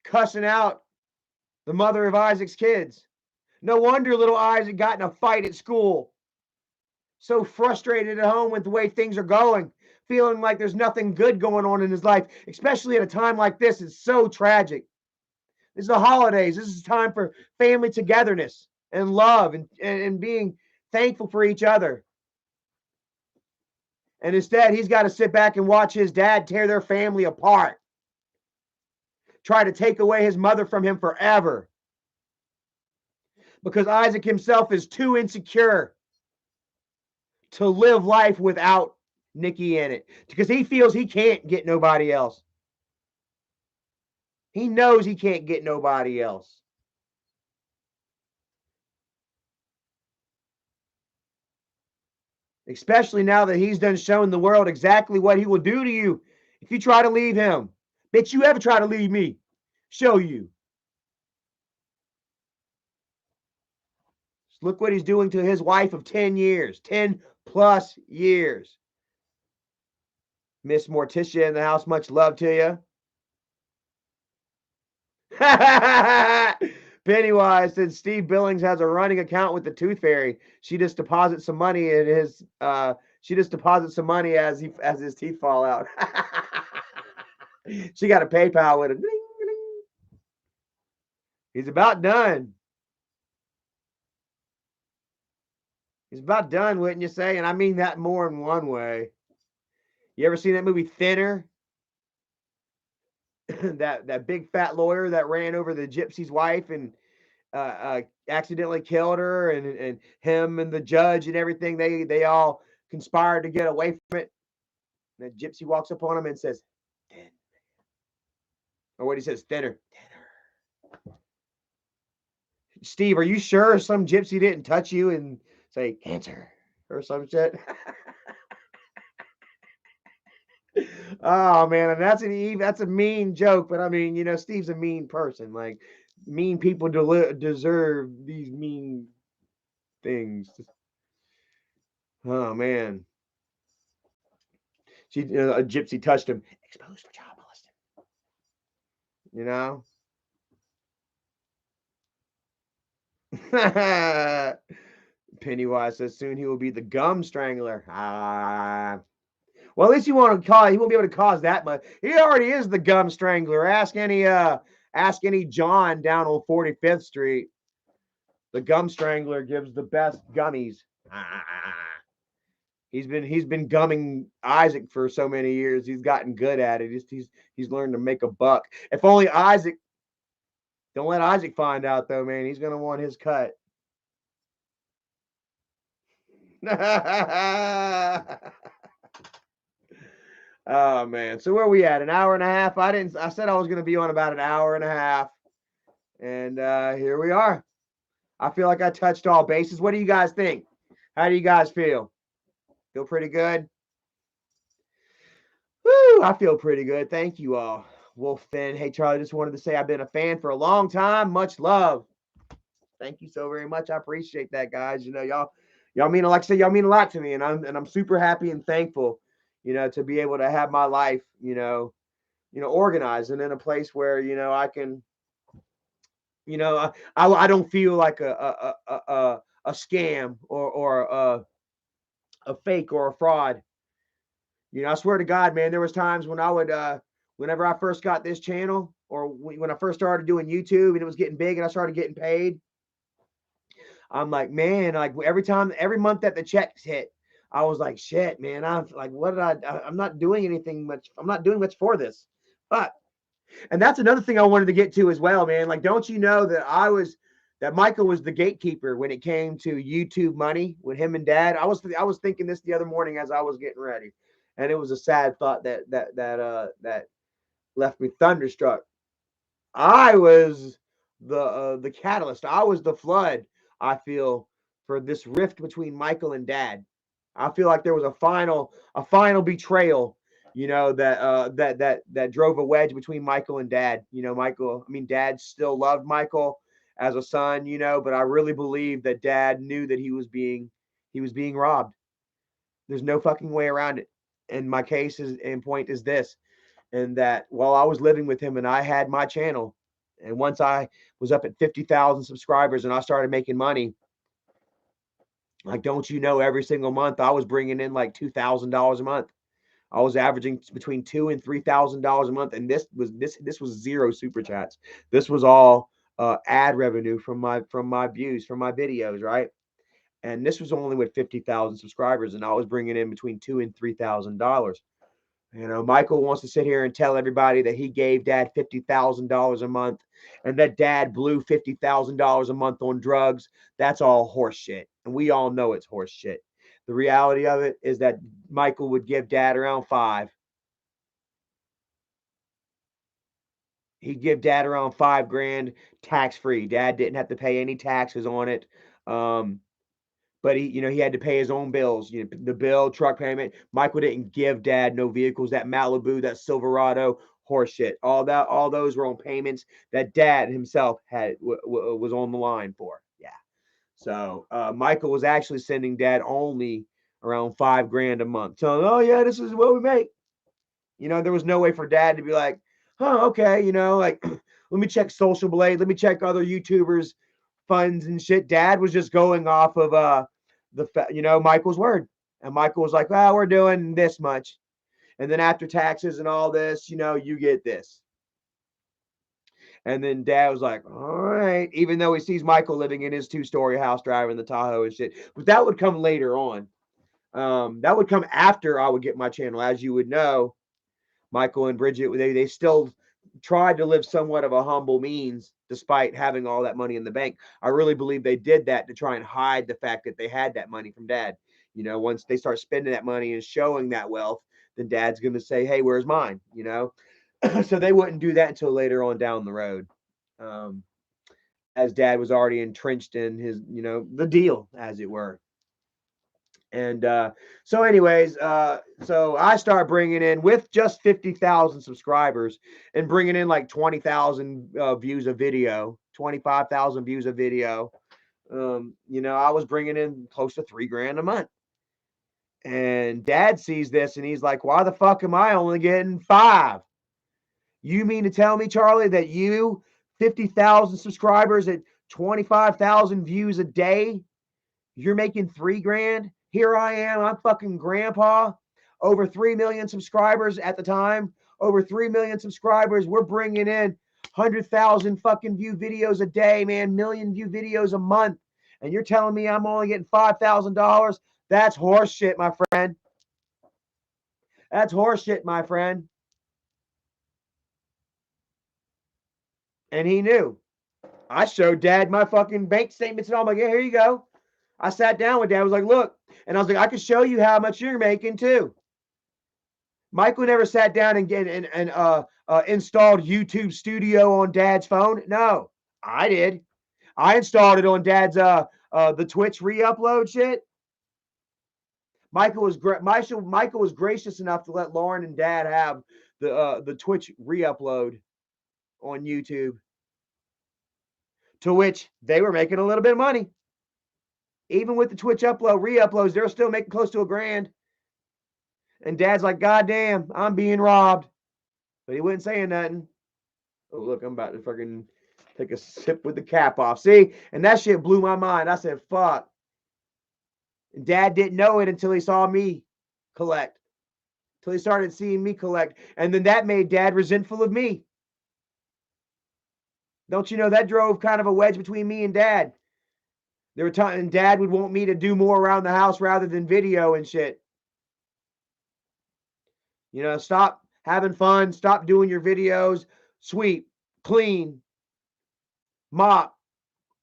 cussing out the mother of Isaac's kids. No wonder little Isaac got in a fight at school. So frustrated at home with the way things are going, feeling like there's nothing good going on in his life, especially at a time like this. It's so tragic. This is the holidays. This is time for family togetherness and love and being thankful for each other. And instead, he's got to sit back and watch his dad tear their family apart. Try to take away his mother from him forever. Because Isaac himself is too insecure to live life without Nikki in it. Because he feels he can't get nobody else. He knows he can't get nobody else. Especially now that he's done shown the world exactly what he will do to you if you try to leave him. Bitch, you ever try to leave me? Show you. Look what he's doing to his wife of 10 years. 10 plus years. Miss Morticia in the house, much love to you. Pennywise said Steve Billings has a running account with the Tooth Fairy. She just deposits some money in his she just deposits some money as his teeth fall out. She got a PayPal with him. He's about done. He's about done, wouldn't you say? And I mean that more in one way. You ever seen that movie Thinner? that big fat lawyer that ran over the gypsy's wife and accidentally killed her, and him and the judge and everything, they all conspired to get away from it. And the gypsy walks up on him and says, "Thin." Or what he says, "Thinner." Thinner. Steve, are you sure some gypsy didn't touch you and say cancer or some shit? Oh man, and that's a mean joke, but I mean, you know, Steve's a mean person. Like, mean people deserve these mean things. Oh man, a gypsy touched him, exposed for child molesting. You know. Pennywise says soon he will be the gum strangler. Well, at least he won't be able to cause that much. He already is the gum strangler. Ask any John down on 45th Street. The gum strangler gives the best gummies. He's been gumming Isaac for so many years. He's gotten good at it. He's learned to make a buck. If only Isaac. Don't let Isaac find out though, man. He's gonna want his cut. Oh man. So where are we at? An hour and a half? I said I was gonna be on about an hour and a half. And here we are. I feel like I touched all bases. What do you guys think? How do you guys feel? Feel pretty good? Woo, I feel pretty good. Thank you all. Wolf Finn. Hey Charlie, just wanted to say I've been a fan for a long time. Much love. Thank you so very much. I appreciate that, guys. You know, y'all mean, like I said, y'all mean a lot to me, and I'm super happy and thankful, you know, to be able to have my life, organized and in a place where, I can, I don't feel like a scam or a fake or a fraud. I swear to God, man, there was times when I would, whenever I first got this channel, or when I first started doing YouTube and it was getting big and I started getting paid, I'm like, man, like every month that the checks hit, I was like, shit, man, I'm like, what did I'm not doing anything much. I'm not doing much for this. But, and that's another thing I wanted to get to as well, man. Like, don't you know that Michael was the gatekeeper when it came to YouTube money with him and Dad? I was thinking this the other morning as I was getting ready, and it was a sad thought that left me thunderstruck. I was the catalyst. I was the flood. I feel, for this rift between Michael and Dad. I feel like there was a final betrayal. That drove a wedge between Michael and Dad. Dad still loved Michael as a son. But I really believe that Dad knew that he was being robbed. There's no fucking way around it. And my case is and point is this: and that while I was living with him and I had my channel, and once I was up at 50,000 subscribers and I started making money, like, don't you know, every single month I was bringing in like $2,000 a month. I was averaging between $2,000 and $3,000 a month, and this was zero super chats. This was all ad revenue from my views, from my videos, right? And this was only with 50,000 subscribers, and I was bringing in between $2,000 and $3,000. Michael wants to sit here and tell everybody that he gave Dad $50,000 a month and that Dad blew $50,000 a month on drugs. That's all horse shit. And we all know it's horse shit. The reality of it is that Michael would give Dad around $5. He'd give Dad around $5,000 tax free. Dad didn't have to pay any taxes on it. But he had to pay his own bills, the bill, truck payment. Michael didn't give Dad no vehicles. That Malibu, that Silverado, horseshit. All those were on payments that Dad himself was on the line for. Yeah. So Michael was actually sending Dad only around $5,000 a month. So, oh yeah, this is what we make. There was no way for Dad to be like, oh, okay, like, let me check Social Blade, let me check other YouTubers' funds and shit. Dad was just going off of Michael's word. And Michael was like, well, we're doing this much. And then after taxes and all this, you get this. And then Dad was like, all right, even though he sees Michael living in his 2-story house, driving the Tahoe and shit. But that would come later on. That would come after I would get my channel. As you would know, Michael and Bridget, they still tried to live somewhat of a humble means despite having all that money in the bank. I really believe they did that to try and hide the fact that they had that money from Dad. Once they start spending that money and showing that wealth, then Dad's going to say, hey, where's mine? So they wouldn't do that until later on down the road. As Dad was already entrenched in his, the deal, as it were. And so anyways, so I start bringing in, with just 50,000 subscribers, and bringing in like 20,000 views of video, 25,000 views of video. I was bringing in close to $3,000 a month. And Dad sees this and he's like, why the fuck am I only getting 5? You mean to tell me, Charlie, that you, 50,000 subscribers at 25,000 views a day, you're making $3,000? Here I am. I'm fucking grandpa. Over 3 million subscribers at the time. Over 3 million subscribers. We're bringing in 100,000 fucking view videos a day, man. Million view videos a month. And you're telling me I'm only getting $5,000? That's horse shit, my friend. That's horse shit, my friend. And he knew. I showed Dad my fucking bank statements and all. I'm like, yeah, here you go. I sat down with Dad. I was like, look. And I was like, I can show you how much you're making too. Michael never sat down and installed YouTube Studio on Dad's phone. No, I did. I installed it on Dad's the Twitch re-upload shit. Michael was gracious enough to let Lauren and Dad have the Twitch re-upload on YouTube, to which they were making a little bit of money. Even with the Twitch re-uploads, they're still making close to $1,000. And Dad's like, God damn, I'm being robbed. But he wasn't saying nothing. Oh, look, I'm about to fucking take a sip with the cap off. See? And that shit blew my mind. I said, fuck. And Dad didn't know it until he saw me collect. Until he started seeing me collect. And then that made Dad resentful of me. Don't you know that drove kind of a wedge between me and Dad? There were times and Dad would want me to do more around the house rather than video and shit. You know, stop having fun, stop doing your videos, sweep, clean, mop,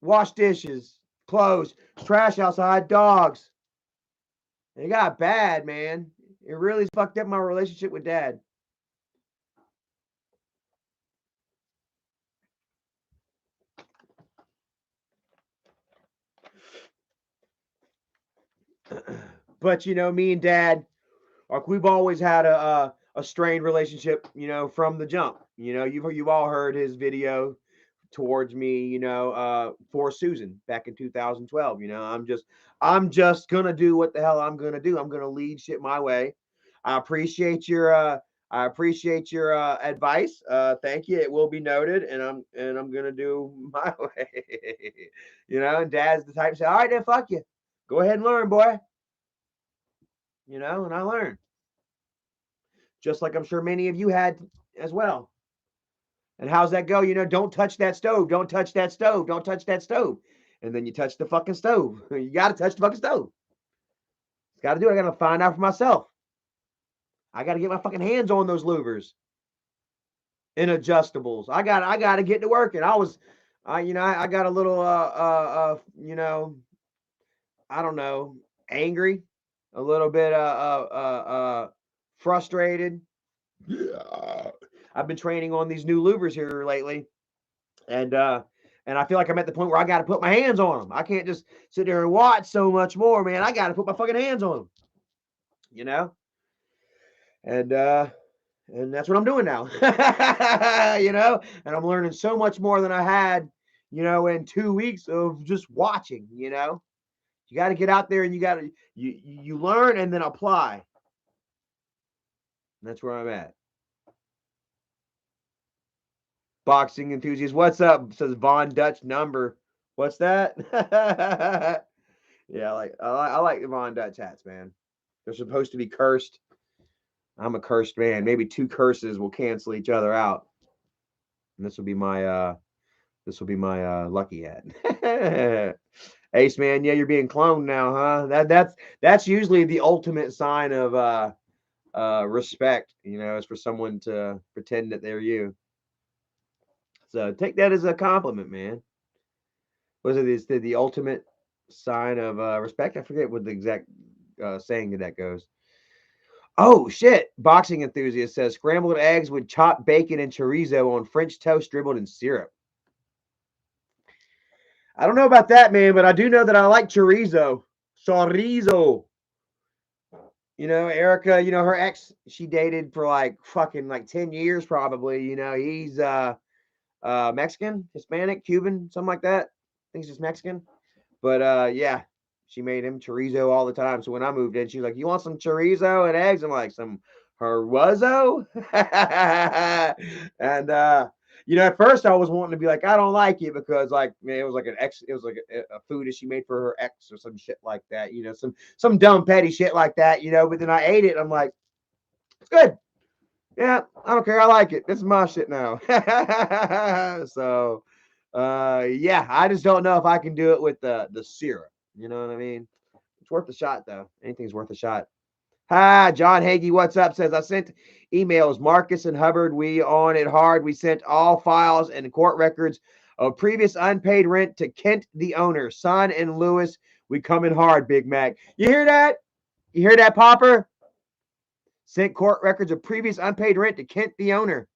wash dishes, clothes, trash outside, dogs. And it got bad, man. It really fucked up my relationship with Dad. But you know, me and Dad, like we've always had a strained relationship, you know, from the jump. You know, you've all heard his video towards me, you know, for Susan back in 2012. You know, I'm just gonna do what the hell I'm gonna do. I'm gonna lead shit my way. I appreciate your advice. Thank you. It will be noted, and I'm gonna do my way. You know, and Dad's the type to say, all right, then fuck you. Go ahead and learn, boy. You know, and I learned. Just like I'm sure many of you had as well. And how's that go? You know, don't touch that stove. Don't touch that stove. Don't touch that stove. And then you touch the fucking stove. You got to touch the fucking stove. Got to do it. I got to find out for myself. I got to get my fucking hands on those louvers and adjustables. I got to get to work. And I got a little, you know, I don't know, angry, a little bit, frustrated. Yeah. I've been training on these new louvers here lately. And I feel like I'm at the point where I got to put my hands on them. I can't just sit there and watch so much more, man. I got to put my fucking hands on them, you know. And that's what I'm doing now, you know. And I'm learning so much more than I had, you know, in 2 weeks of just watching. You know, you got to get out there and you learn and then apply. And that's where I'm at. Boxing enthusiast, what's up? Says Von Dutch number. What's that? Yeah, I like the Von Dutch hats, man. They're supposed to be cursed. I'm a cursed man. Maybe two curses will cancel each other out. And this will be my lucky hat. Ace man, yeah, you're being cloned now, huh? That's usually the ultimate sign of respect, you know, is for someone to pretend that they're you. So take that as a compliment, man. Was it the ultimate sign of respect? I forget what the exact saying that goes. Oh shit! Boxing enthusiast says scrambled eggs with chopped bacon and chorizo on French toast dribbled in syrup. I don't know about that, man, but I do know that I like chorizo. Chorizo. You know, Erica, you know, her ex, she dated for like fucking like 10 years probably. You know, he's Mexican, Hispanic, Cuban, something like that. I think he's just Mexican. But yeah, she made him chorizo all the time. So when I moved in, she's like, "You want some chorizo and eggs?" I'm like, "Some herwazo?" And you know, at first I was wanting to be like, "I don't like it," because like, man, it was like a food that she made for her ex or some shit like that. You know, some dumb petty shit like that. You know, but then I ate it. I'm like, "It's good." Yeah, I don't care. I like it. This is my shit now. So yeah, I just don't know if I can do it with the syrup. You know what I mean? It's worth a shot though. Anything's worth a shot. Hi, John Hagee, what's up? Says I sent emails. Marcus and Hubbard, we on it hard. We sent all files and court records of previous unpaid rent to Kent, the owner. Son and Lewis, we coming hard, Big Mac. You hear that? You hear that, Popper? Sent court records of previous unpaid rent to Kent, the owner.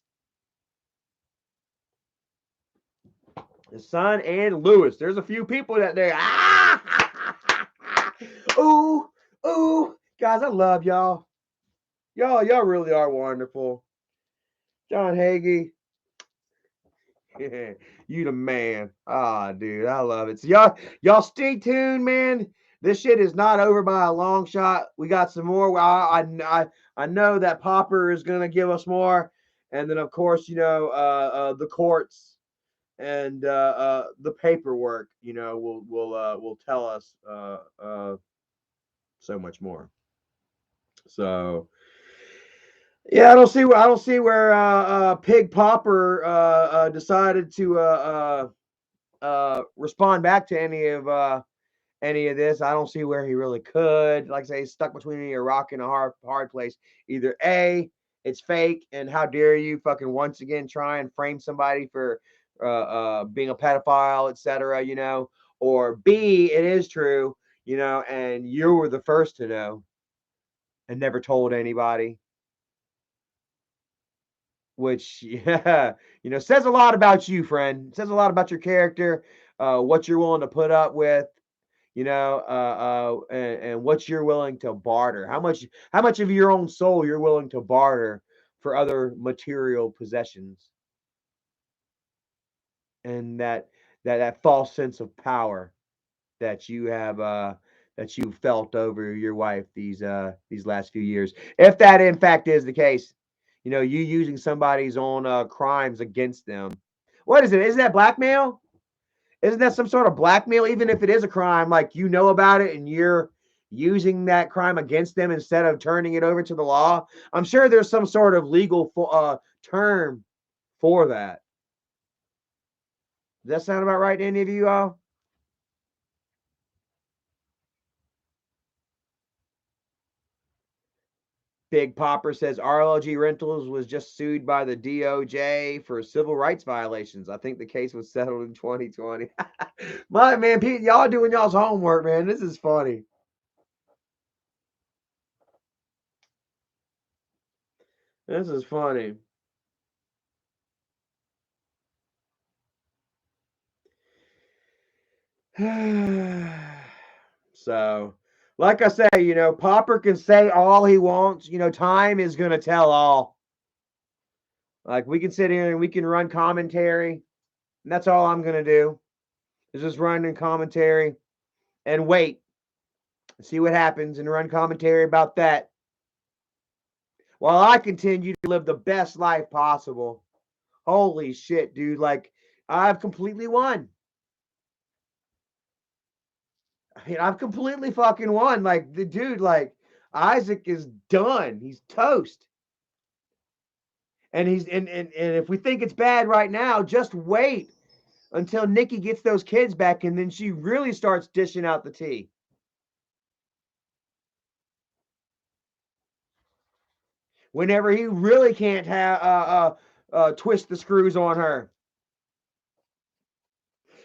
The Son and Lewis. There's a few people that they ooh, ooh. Guys, I love y'all. Y'all really are wonderful. John Hagee. You the man. Ah, dude, I love it. So y'all stay tuned, man. This shit is not over by a long shot. We got some more. I know that Popper is gonna give us more, and then of course the courts and the paperwork will tell us so much more. So yeah, I don't see where Pig Popper decided to respond back to any of this. I don't see where he really could. Like I say, he's stuck between a rock and a hard place. Either A, it's fake, and how dare you fucking once again try and frame somebody for being a pedophile, etc. Or B, it is true, and you were the first to know and never told anybody. Which says a lot about you, friend. It says a lot about your character, what you're willing to put up with, and what you're willing to barter. How much of your own soul you're willing to barter for other material possessions, and that false sense of power that you have that you felt over your wife these last few years. If that in fact is the case, you using somebody's own crimes against them. What is it? Isn't that blackmail? Isn't that some sort of blackmail? Even if it is a crime, like about it and you're using that crime against them instead of turning it over to the law. I'm sure there's some sort of legal term for that. Does that sound about right to any of you all? Big Popper says RLG Rentals was just sued by the DOJ for civil rights violations. I think the case was settled in 2020. My man, Pete, y'all doing y'all's homework, man. This is funny. This is funny. So, like I say, Popper can say all he wants. Time is going to tell all. Like, we can sit here and we can run commentary. And that's all I'm going to do is just run in commentary and wait. See what happens and run commentary about that. While I continue to live the best life possible. Holy shit, dude. Like, I've completely won. I mean, I've completely fucking won. Like, the dude, like, Isaac is done. He's toast. And and if we think it's bad right now, just wait until Nikki gets those kids back and then she really starts dishing out the tea. Whenever he really can't have twist the screws on her.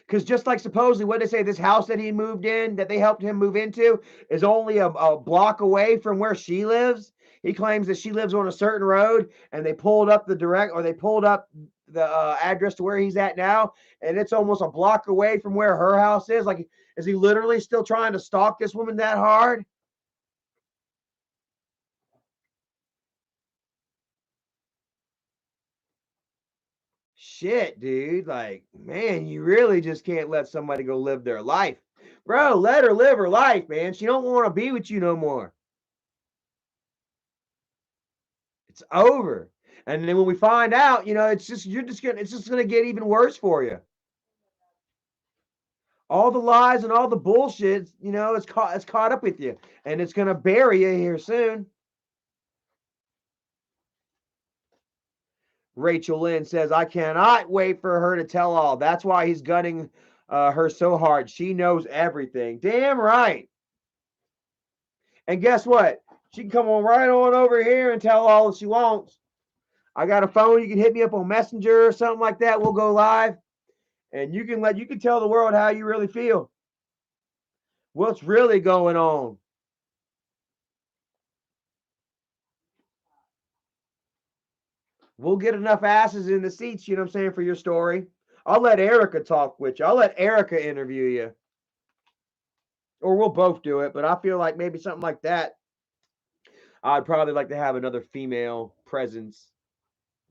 Because just like supposedly, what they say, this house that he moved in, that they helped him move into, is only a block away from where she lives. He claims that she lives on a certain road, and they pulled up the address to where he's at now, and it's almost a block away from where her house is. Like, is he literally still trying to stalk this woman that hard? Shit, dude. Like, man, you really just can't let somebody go live their life. Bro, let her live her life, man. She don't want to be with you no more. It's over. And then when we find out, it's just gonna get even worse for you. All the lies and all the bullshit, it's caught up with you, and it's gonna bury you here soon. Rachel Lynn says, I cannot wait for her to tell all. That's why he's gunning her so hard. She knows everything. Damn right. And guess what? She can come on right on over here and tell all that she wants. I got a phone. You can hit me up on Messenger or something like that. We'll go live. And you can tell the world how you really feel. What's really going on? We'll get enough asses in the seats, you know what I'm saying, for your story. I'll let Erica talk with you. I'll let Erica interview you. Or we'll both do it, but I feel like maybe something like that. I'd probably like to have another female presence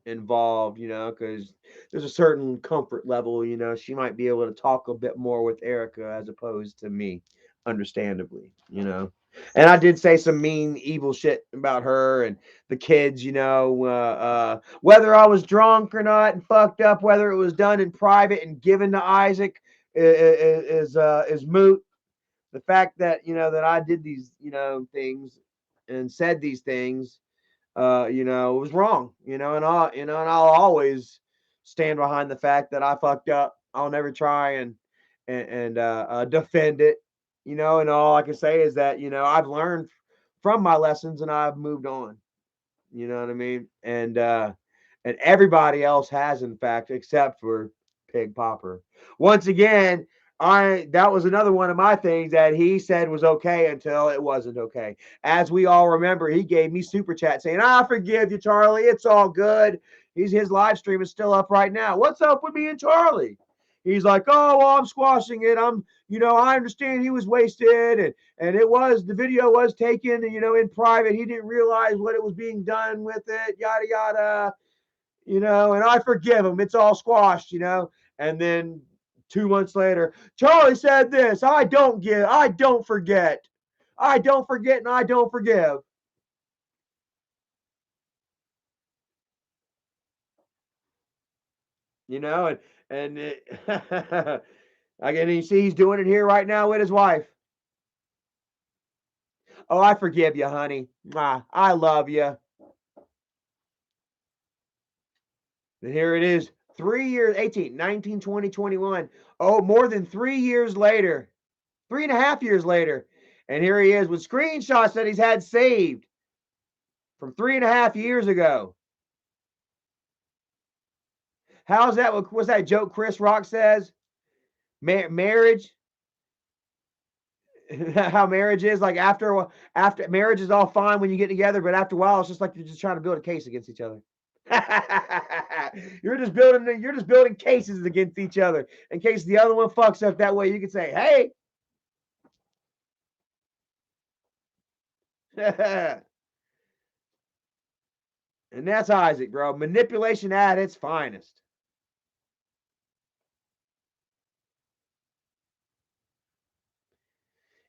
involved, because there's a certain comfort level, she might be able to talk a bit more with Erica as opposed to me. understandably, you know. And I did say some mean, evil shit about her and the kids, you know. Whether I was drunk or not and fucked up, whether it was done in private and given to Isaac is moot. The fact that, you know, that I did these, you know, things and said these things, you know, was wrong, you know, and I'll always stand behind the fact that I fucked up. I'll never try and defend it, you know, and all I can say is that, you know, I've learned from my lessons and I've moved on. You know what I mean? And everybody else has, in fact, except for Pig Popper. Once again, that was another one of my things that he said was okay until it wasn't okay. As we all remember, he gave me super chat saying, "I forgive you, Charlie. It's all good." His live stream is still up right now. What's up with me and Charlie? He's like, "Oh, well, I'm squashing it. You know, I understand he was wasted and it was, the video was taken, you know, in private. He didn't realize what it was being done with it, yada yada, you know, and I forgive him. It's all squashed, you know." And then 2 months later, Charlie said this: I don't forget. I don't forget and I don't forgive. You know, and again, you see he's doing it here right now with his wife. "Oh, I forgive you, honey. I love you." And here it is, 3 years, 18, 19, 20, 21. Oh, more than 3 years later, 3.5 years later. And here he is with screenshots that he's had saved from 3.5 years ago. How's that? What's that joke Chris Rock says? Marriage, how marriage is like after marriage is all fine when you get together, but after a while it's just like you're just trying to build a case against each other. You're just building cases against each other in case the other one fucks up. That way you can say, "Hey." And that's Isaac, bro. Manipulation at its finest.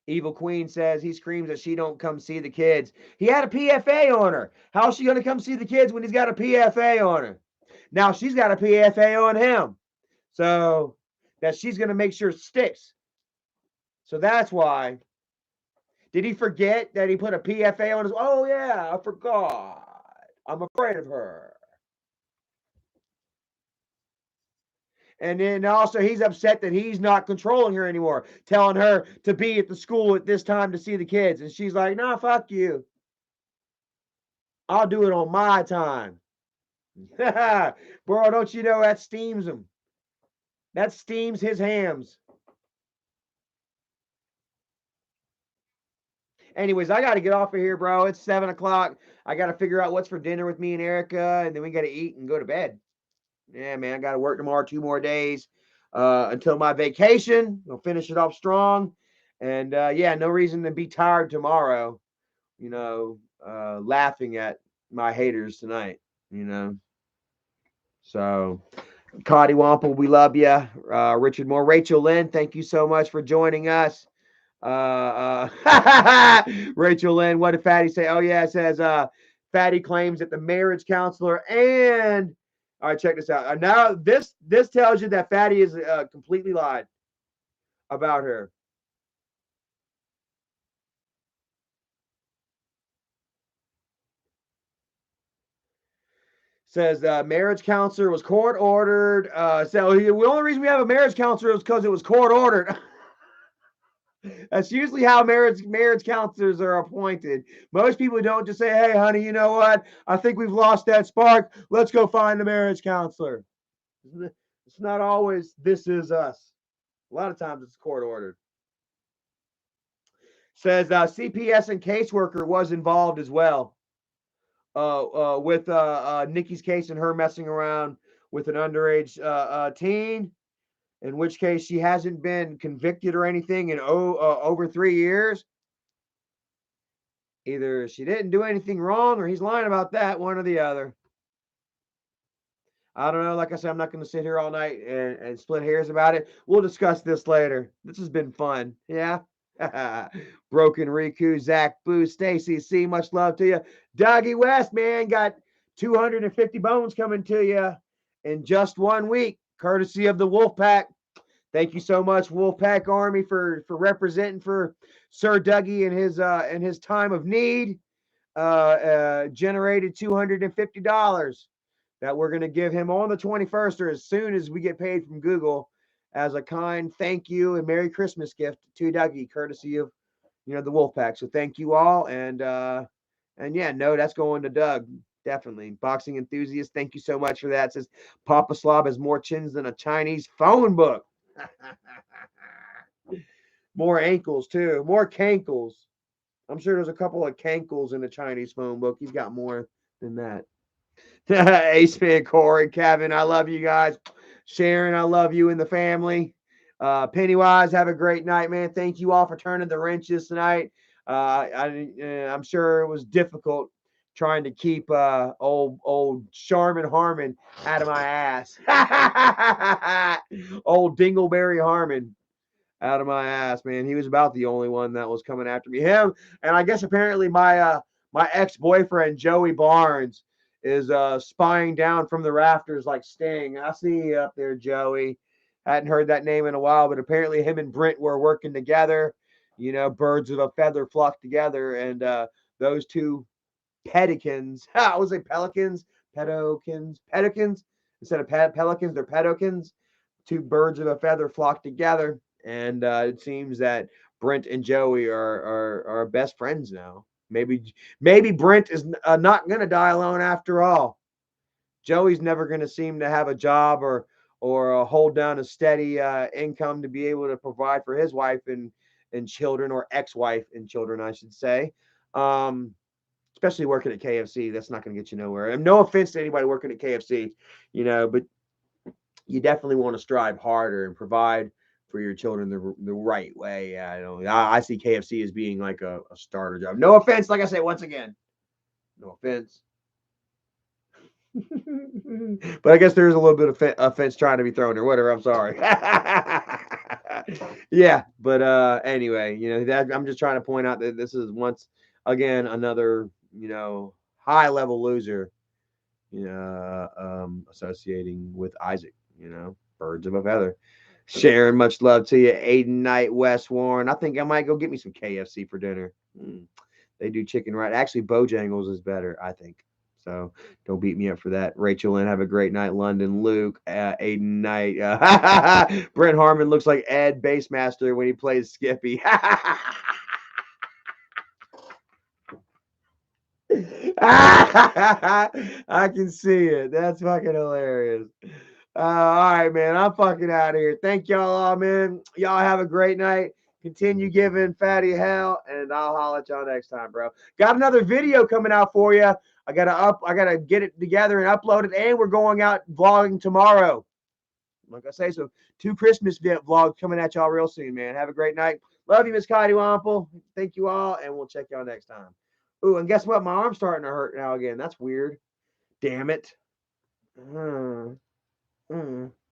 Evil Queen says he screams that she don't come see the kids. He had a PFA on her. How's she going to come see the kids when he's got a PFA on her? Now she's got a PFA on him. So that she's going to make sure it sticks. So that's why. Did he forget that he put a PFA on his? Oh, yeah, I forgot. I'm afraid of her. And then also he's upset that he's not controlling her anymore, telling her to be at the school at this time to see the kids. And she's like, "Nah, fuck you. I'll do it on my time." Bro, don't you know that steams him? That steams his hams. Anyways, I got to get off of here, bro. It's 7 o'clock. I got to figure out what's for dinner with me and Erica, and then we got to eat and go to bed. Yeah, man, I got to work tomorrow 2 more days until my vacation. We'll finish it off strong. And yeah, no reason to be tired tomorrow, you know, laughing at my haters tonight, you know. So, Cotty Wample, we love you. Richard Moore, Rachel Lynn, thank you so much for joining us. Rachel Lynn, what did Fatty say? Oh, yeah, it says Fatty claims that the marriage counselor and all right, check this out. Now this tells you that Fatty is completely lied about her. Says marriage counselor was court ordered. So the only reason we have a marriage counselor is because it was court ordered. That's usually how marriage counselors are appointed. Most people don't just say, "Hey, honey, you know what? I think we've lost that spark. Let's go find a marriage counselor." It's not always "this is us." A lot of times it's court ordered. Says CPS and caseworker was involved as well with Nikki's case and her messing around with an underage teen. In which case she hasn't been convicted or anything in over 3 years. Either she didn't do anything wrong or he's lying about that, one or the other. I don't know. Like I said, I'm not going to sit here all night and split hairs about it. We'll discuss this later. This has been fun. Yeah. Broken Riku, Zach Boo, Stacy C, much love to you. Dougie West, man, got 250 bones coming to you in just 1 week, courtesy of the Wolfpack. Thank you so much, Wolfpack Army, for representing for Sir Dougie in his time of need. Generated $250 that we're going to give him on the 21st or as soon as we get paid from Google as a kind thank you and Merry Christmas gift to Dougie, courtesy of the Wolfpack. So thank you all, and yeah, no, that's going to Doug. Definitely. Boxing enthusiast, thank you so much for that. It says Papa Slob has more chins than a Chinese phone book. More ankles too. More cankles. I'm sure there's a couple of cankles in the Chinese phone book. He's got more than that. Ace Man, Corey, Kevin, I love you guys. Sharon, I love you and the family. Pennywise, have a great night, man. Thank you all for turning the wrenches tonight. I'm sure it was difficult trying to keep old Sharman Harmon out of my ass. Old Dingleberry Harmon out of my ass, man. He was about the only one that was coming after me. Him, and I guess apparently my ex-boyfriend Joey Barnes is spying down from the rafters like Sting. I see you up there, Joey. Hadn't heard that name in a while, but apparently him and Brent were working together. Birds of a feather flock together, and those two pedicans. I would say pelicans, pedicans. Instead of pelicans, they're pedicans. Two birds of a feather flock together, and it seems that Brent and Joey are best friends now. Maybe Brent is not going to die alone after all. Joey's never going to seem to have a job or hold down a steady income to be able to provide for his wife and children, or ex-wife and children, I should say. Especially working at KFC, that's not going to get you nowhere. And no offense to anybody working at KFC, but you definitely want to strive harder and provide for your children the right way. I see KFC as being like a starter job. No offense, like I say, once again, no offense. But I guess there's a little bit of offense trying to be thrown or whatever. I'm sorry. Yeah, but anyway, that I'm just trying to point out that this is once again another high level loser, associating with Isaac. Birds of a feather. Sharon, much love to you. Aiden Knight, West Warren. I think I might go get me some KFC for dinner. They do chicken right. Actually, Bojangles is better, I think. So don't beat me up for that. Rachel Lynn, have a great night. London, Luke, Aiden Knight. Brent Harmon looks like Ed Bassmaster when he plays Skippy. I can see it. That's fucking hilarious. All right, man. I'm fucking out of here. Thank y'all all, man. Y'all have a great night. Continue giving Fatty hell, and I'll holler at y'all next time, bro. Got another video coming out for you. I gotta get it together and upload it, and we're going out vlogging tomorrow. Like I say, so 2 Christmas vlogs coming at y'all real soon, man. Have a great night. Love you, Miss Cotty Wample. Thank you all, and we'll check y'all next time. Ooh, and guess what? My arm's starting to hurt now again. That's weird. Damn it.